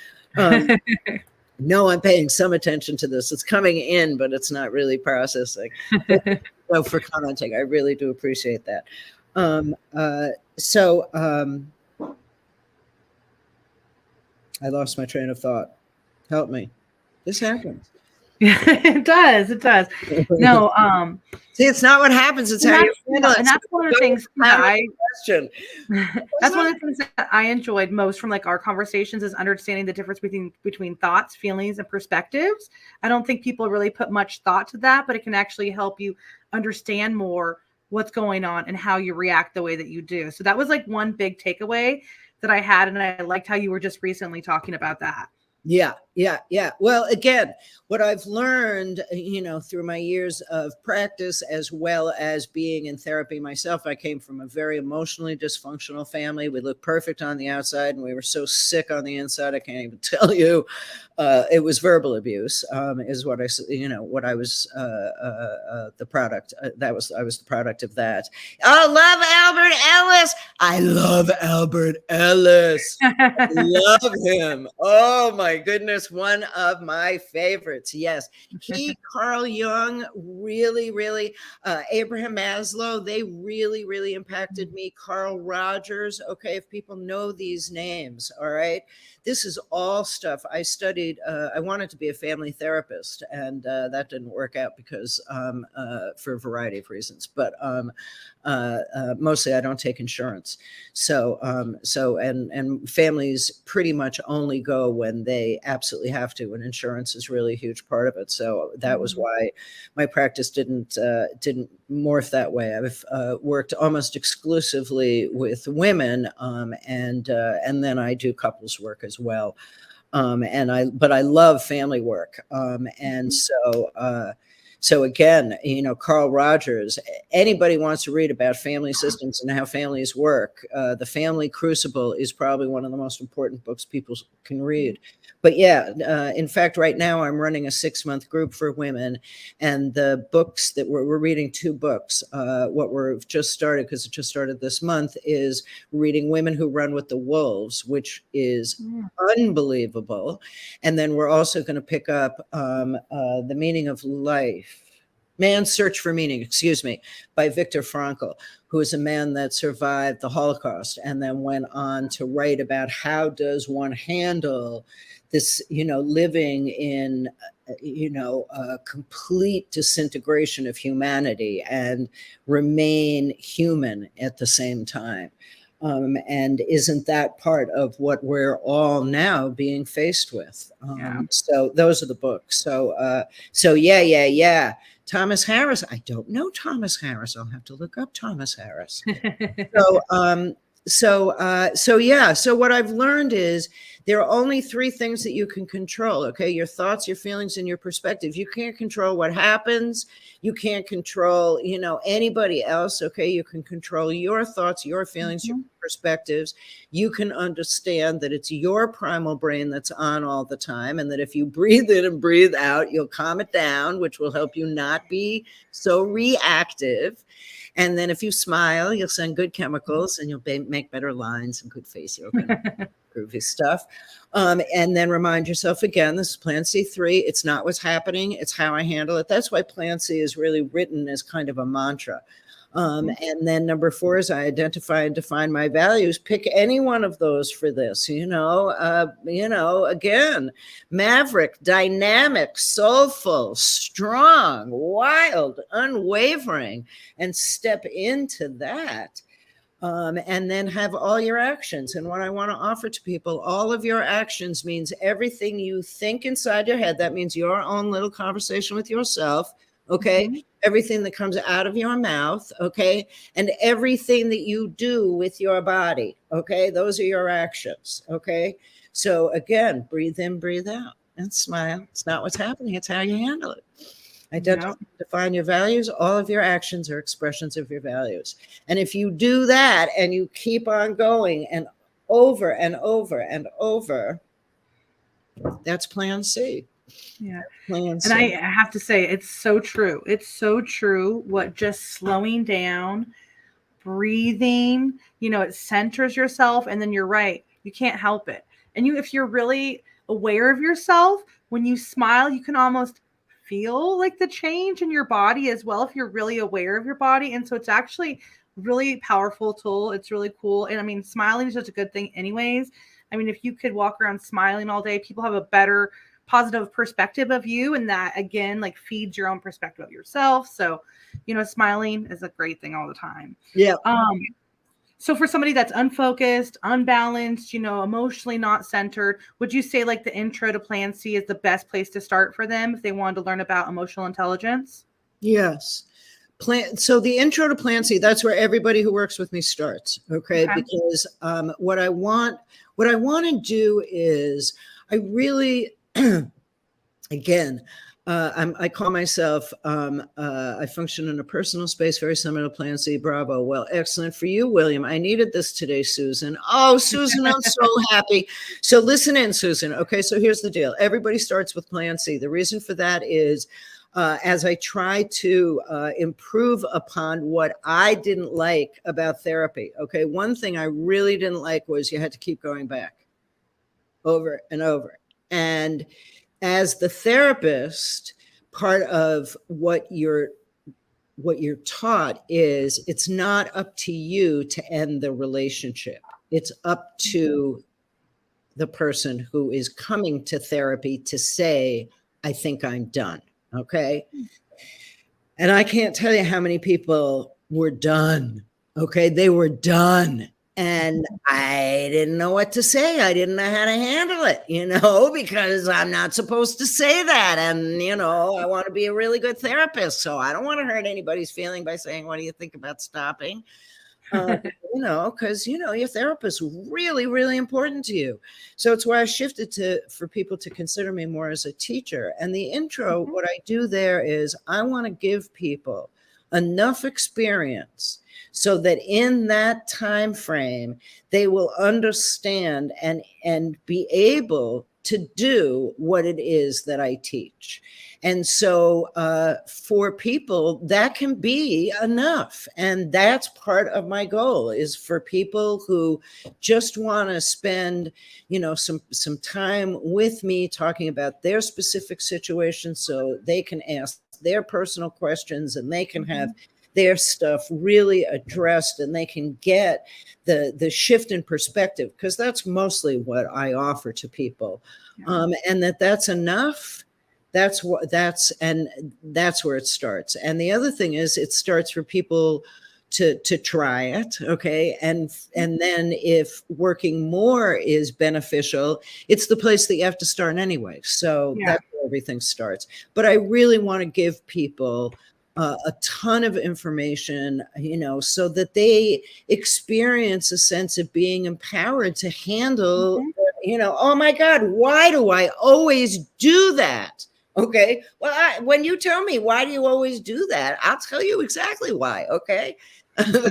No, I'm paying some attention to this. It's coming in, but it's not really processing. So for commenting, I really do appreciate that. Um, uh, so I lost my train of thought. Help me. This happens. It does. It does. No, See, it's not what happens. It's how you handle it. and that's one of the things that Question. that's one of the things that I enjoyed most from like our conversations is understanding the difference between thoughts, feelings, and perspectives. I don't think people really put much thought to that, but it can actually help you understand more what's going on and how you react the way that you do. So that was like one big takeaway that I had, and I liked how you were just recently talking about that. Yeah. Well, again, what I've learned, through my years of practice, as well as being in therapy myself, I came from a very emotionally dysfunctional family. We looked perfect on the outside, and we were so sick on the inside. I can't even tell you. It was verbal abuse, is what I was the product. I was the product of that. Oh, love Albert Ellis. I love Albert Ellis. I love him. Oh my goodness, one of my favorites. Yes, Carl Jung, really, Abraham Maslow, they really impacted me. Carl Rogers. Okay, if people know these names, all right. This is all stuff I studied. I wanted to be a family therapist, and that didn't work out because for a variety of reasons. But mostly, I don't take insurance. So families pretty much only go when they absolutely have to, and insurance is really a huge part of it. So that was why my practice didn't morph that way. I've worked almost exclusively with women, and then I do couples work as well. But I love family work. And so again, Carl Rogers, anybody wants to read about family systems and how families work, The Family Crucible is probably one of the most important books people can read. But yeah, in fact, right now I'm running a 6-month group for women, and the books that we're reading 2 books. What we've just started, because it just started this month, is reading Women Who Run with the Wolves, which is unbelievable. And then we're also going to pick up The Meaning of Life. Man's Search for Meaning, by Viktor Frankl, who is a man that survived the Holocaust and then went on to write about how does one handle this, living in, a complete disintegration of humanity and remain human at the same time. And isn't that part of what we're all now being faced with? So those are the books. So yeah. Thomas Harris. I don't know Thomas Harris. I'll have to look up Thomas Harris. So yeah. So what I've learned is there are only 3 things that you can control. Okay. Your thoughts, your feelings, and your perspective. You can't control what happens. You can't control, anybody else. Okay. You can control your thoughts, your feelings, your perspectives. You can understand that it's your primal brain that's on all the time, and that if you breathe in and breathe out, you'll calm it down, which will help you not be so reactive. And then if you smile, you'll send good chemicals, and you'll make better lines and good face yoga, groovy stuff. And then remind yourself again, this is Plan C3. It's not what's happening. It's how I handle it. That's why Plan C is really written as kind of a mantra. And then number 4 is I identify and define my values. Pick any one of those for this, again, maverick, dynamic, soulful, strong, wild, unwavering, and step into that. And then have all your actions. And what I want to offer to people, all of your actions means everything you think inside your head. That means your own little conversation with yourself. Okay. Everything that comes out of your mouth. Okay. And everything that you do with your body. Okay. Those are your actions. Okay. So again, breathe in, breathe out, and smile. It's not what's happening. It's how you handle it. Identify, define your values. All of your actions are expressions of your values. And if you do that and you keep on going and over and over and over, that's Plan C. Yeah. Plan C. And I have to say, it's so true. It's so true what just slowing down, breathing, it centers yourself. And then you're right. You can't help it. And if you're really aware of yourself, when you smile, you can almost feel like the change in your body as well if you're really aware of your body. And so it's actually really powerful tool. It's really cool. And I mean, smiling is such a good thing anyways. I mean, if you could walk around smiling all day, people have a better positive perspective of you, and that again like feeds your own perspective of yourself. So, you know, smiling is a great thing all the time. Yeah. So for somebody that's unfocused, unbalanced, you know, emotionally not centered, would you say like the intro to Plan C is the best place to start for them if they wanted to learn about emotional intelligence? Yes. So the intro to Plan C, that's where everybody who works with me starts. Okay. Because what I want to do is I really, again, I call myself, I function in a personal space very similar to Plan C. Bravo. Well, excellent for you, William. I needed this today, Susan. Oh, Susan, I'm so happy. So listen in, Susan. Okay, so here's the deal. Everybody starts with Plan C. The reason for that is as I try to improve upon what I didn't like about therapy. Okay, one thing I really didn't like was you had to keep going back over and over. And as the therapist, part of what you're taught is it's not up to you to end the relationship. It's up to the person who is coming to therapy to say, I think I'm done. Okay. And I can't tell you how many people were done. Okay. They were done. And I didn't know what to say. I didn't know how to handle it, you know, because I'm not supposed to say that. And, you know, I want to be a really good therapist. So I don't want to hurt anybody's feeling by saying, what do you think about stopping? You know, because, you know, your therapist is really, really important to you. So it's why I shifted for people to consider me more as a teacher. And the intro, what I do there is I want to give people enough experience so that in that time frame, they will understand and be able to do what it is that I teach. And so for people, that can be enough. And that's part of my goal is for people who just want to spend, you know, some time with me talking about their specific situation so they can ask their personal questions and they can have their stuff really addressed and they can get the shift in perspective, because that's mostly what I offer to people. And that's enough. That's where it starts. And the other thing is it starts for people to try it. Okay. And then if working more is beneficial, it's the place that you have to start anyway. So that's where everything starts. But I really want to give people a ton of information, you know, so that they experience a sense of being empowered to handle, you know, oh my God, why do I always do that? Okay. Well, when you tell me, why do you always do that? I'll tell you exactly why. Okay. You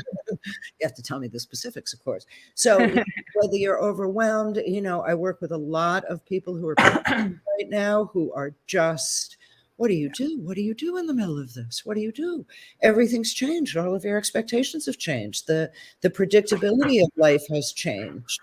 have to tell me the specifics, of course. So whether you're overwhelmed, you know, I work with a lot of people who are right now who are just, what do you do? What do you do in the middle of this? What do you do? Everything's changed. All of your expectations have changed. The predictability of life has changed.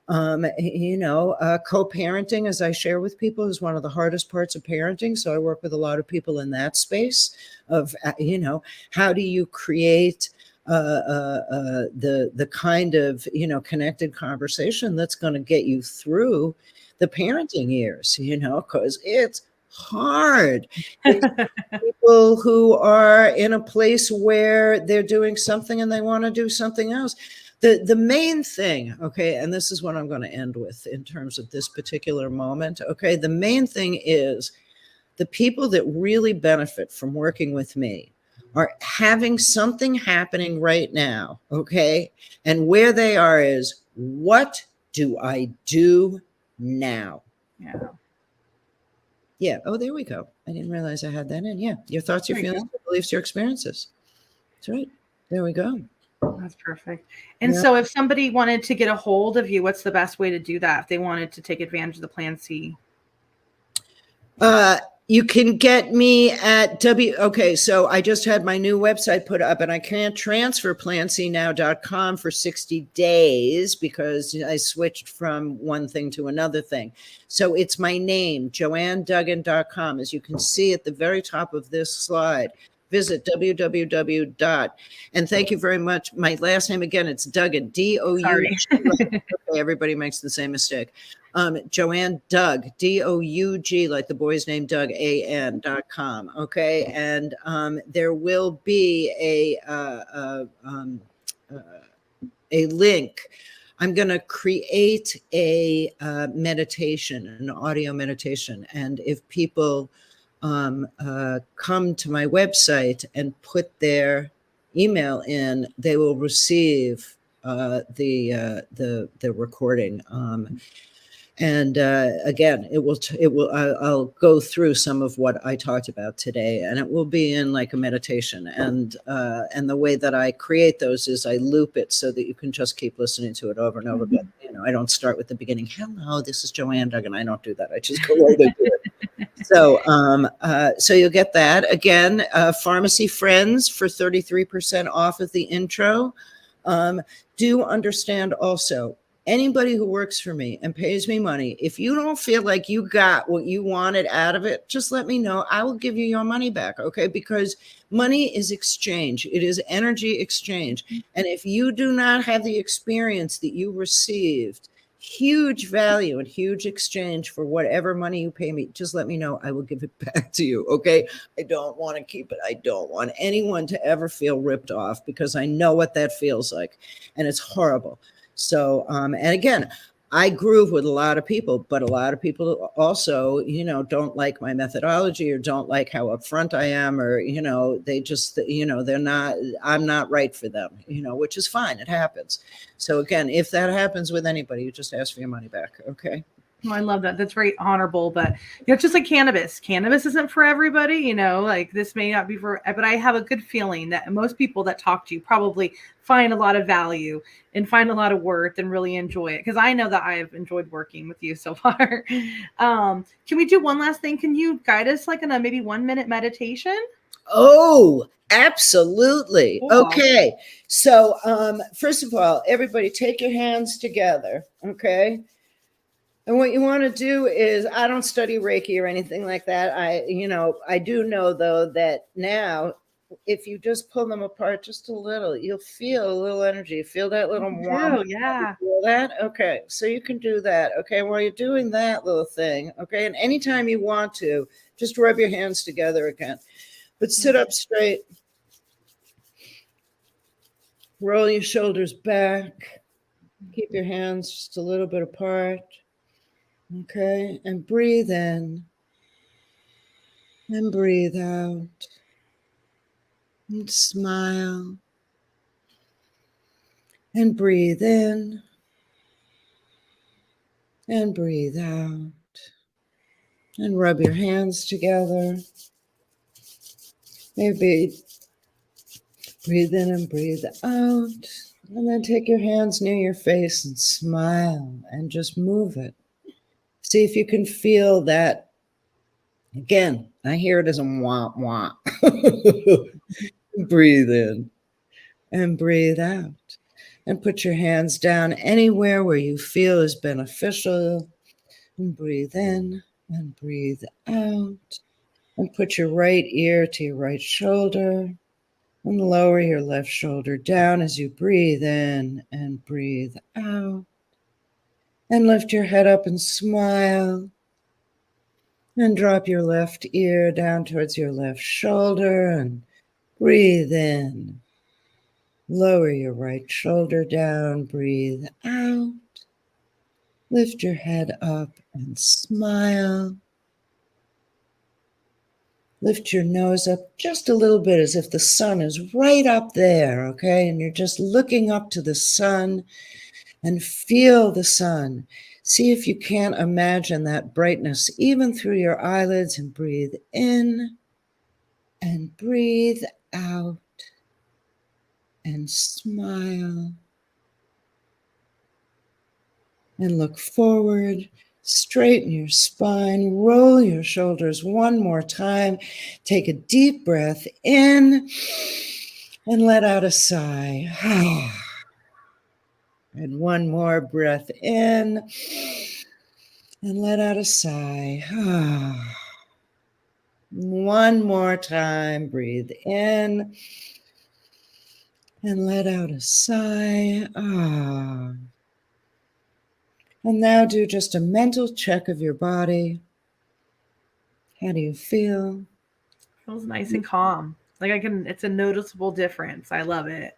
You know, co-parenting, as I share with people, is one of the hardest parts of parenting. So I work with a lot of people in that space of, you know, how do you create the kind of, you know, connected conversation that's going to get you through the parenting years, you know, because it's hard. It's people who are in a place where they're doing something and they want to do something else. The main thing, okay, and this is what I'm going to end with in terms of this particular moment, okay, the main thing is the people that really benefit from working with me are having something happening right now, okay, and where they are is, what do I do now? Yeah. Oh, there we go. I didn't realize I had that in. Yeah. Your thoughts, your feelings, your beliefs, your experiences. That's right. There we go. That's perfect. And so if somebody wanted to get a hold of you, what's the best way to do that if they wanted to take advantage of the Plan C? You can get me at okay, so I just had my new website put up, and I can't transfer plantcnow.com for 60 days because I switched from one thing to another thing. So it's my name, joannedougan.com. As you can see at the very top of this slide, visit www. And thank you very much. My last name again, it's Dougan, D-O-U. Sorry. Okay, everybody makes the same mistake. Joanne Doug, D-O-U-G, like the boy's name Doug, A-N.com. Okay. And there will be a link. I'm going to create a meditation, an audio meditation. And if people come to my website and put their email in, they will receive the recording. And again, I'll go through some of what I talked about today, and it will be in like a meditation. And the way that I create those is I loop it so that you can just keep listening to it over and over again. You know, I don't start with the beginning. Hello, this is Joanne Dougan. I don't do that. I just go right into it. So you'll get that. Again, Pharmacy Friends for 33% off of the intro. Do understand also, anybody who works for me and pays me money, if you don't feel like you got what you wanted out of it, just let me know. I will give you your money back, okay? Because money is exchange. It is energy exchange. And if you do not have the experience that you received, huge value and huge exchange for whatever money you pay me, just let me know. I will give it back to you, okay? I don't want to keep it. I don't want anyone to ever feel ripped off because I know what that feels like, and it's horrible. So, and again, I groove with a lot of people, but a lot of people also, you know, don't like my methodology or don't like how upfront I am, or, you know, they just, you know, I'm not right for them, you know, which is fine. It happens. So again, if that happens with anybody, you just ask for your money back. Okay. Oh, I love that. That's very honorable. But you know, it's just like cannabis. Cannabis isn't for everybody, you know, like this may not be for, but I have a good feeling that most people that talk to you probably find a lot of value and find a lot of worth and really enjoy it. Because I know that I've enjoyed working with you so far. Can we do one last thing? Can you guide us like in a maybe 1 minute meditation? Oh, absolutely. Cool. Okay. So, first of all, everybody take your hands together. Okay. And what you want to do is, I don't study Reiki or anything like that. I do know though that now, if you just pull them apart just a little, you'll feel a little energy. Feel that little warmth. Yeah. Feel that? Okay. So you can do that. Okay. While you're doing that little thing. Okay. And anytime you want to, just rub your hands together again. But sit up straight. Roll your shoulders back. Keep your hands just a little bit apart. Okay, and breathe in and breathe out and smile and breathe in and breathe out and rub your hands together. Maybe breathe in and breathe out, and then take your hands near your face and smile and just move it. See if you can feel that. Again, I hear it as a wah wah. Breathe in and breathe out. And put your hands down anywhere where you feel is beneficial. And breathe in and breathe out. And put your right ear to your right shoulder. And lower your left shoulder down as you breathe in and breathe out. And lift your head up and smile. And drop your left ear down towards your left shoulder and breathe in. Lower your right shoulder down, breathe out. Lift your head up and smile. Lift your nose up just a little bit as if the sun is right up there, okay? And you're just looking up to the sun and feel the sun. See if you can't imagine that brightness even through your eyelids, and breathe in and breathe out and smile and look forward. Straighten your spine, roll your shoulders one more time. Take a deep breath in and let out a sigh. And one more breath in and let out a sigh. One more time, breathe in and let out a sigh. And now do just a mental check of your body. How do you feel? Feels nice and calm. Like it's a noticeable difference. I love it.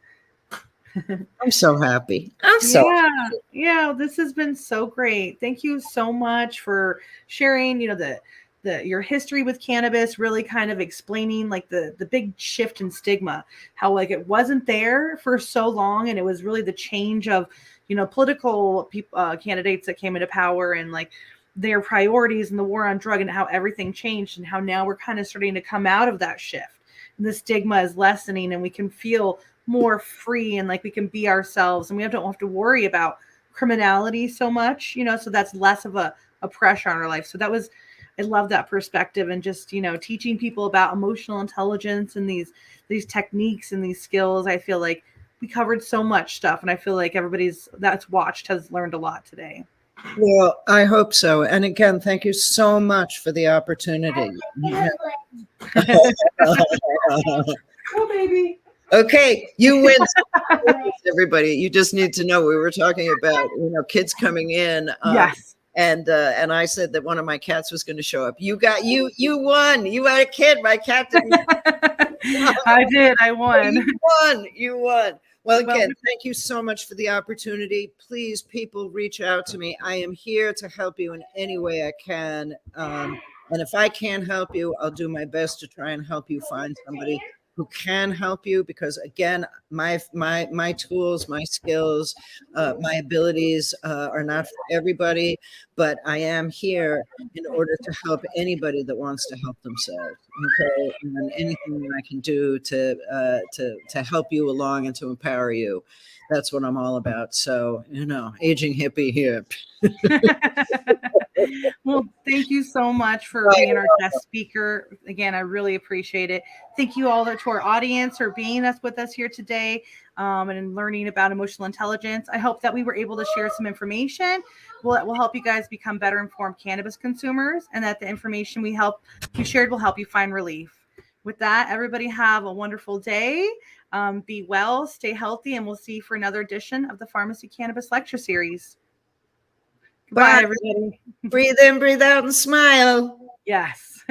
I'm so happy. I'm so happy. Yeah, this has been so great. Thank you so much for sharing, your history with cannabis, really kind of explaining like the big shift in stigma, how like it wasn't there for so long, and it was really the change of, political candidates that came into power, and like their priorities and the war on drug, and how everything changed, and how now we're kind of starting to come out of that shift. And the stigma is lessening, and we can feel more free, and like we can be ourselves, and we don't have to worry about criminality so much, so that's less of a pressure on our life. So I love that perspective, and just, teaching people about emotional intelligence and these techniques and these skills. I feel like we covered so much stuff, and I feel like everybody's that's watched has learned a lot today. Well, I hope so. And again, thank you so much for the opportunity. Oh, baby. Okay, you win, everybody. You just need to know we were talking about kids coming in. Yes. And I said that one of my cats was going to show up. You won. You had a kid. My cat didn't. I did. I won. You won. Well, again, thank you so much for the opportunity. Please, people, reach out to me. I am here to help you in any way I can. And if I can't help you, I'll do my best to try and help you find somebody who can help you, because again, my tools, my skills, my abilities are not for everybody, but I am here in order to help anybody that wants to help themselves. Okay, and anything that I can do to help you along and to empower you, that's what I'm all about. So, aging hippie here. Well, thank you so much for being our guest speaker. Again, I really appreciate it. Thank you all to our audience for being with us here today, and learning about emotional intelligence. I hope that we were able to share some information that will help you guys become better informed cannabis consumers, and that the information we shared will help you find relief. With that, everybody have a wonderful day. Be well, stay healthy, and we'll see you for another edition of the Pharmacy Cannabis Lecture Series. Goodbye, everybody. Breathe in, breathe out, and smile. Yes.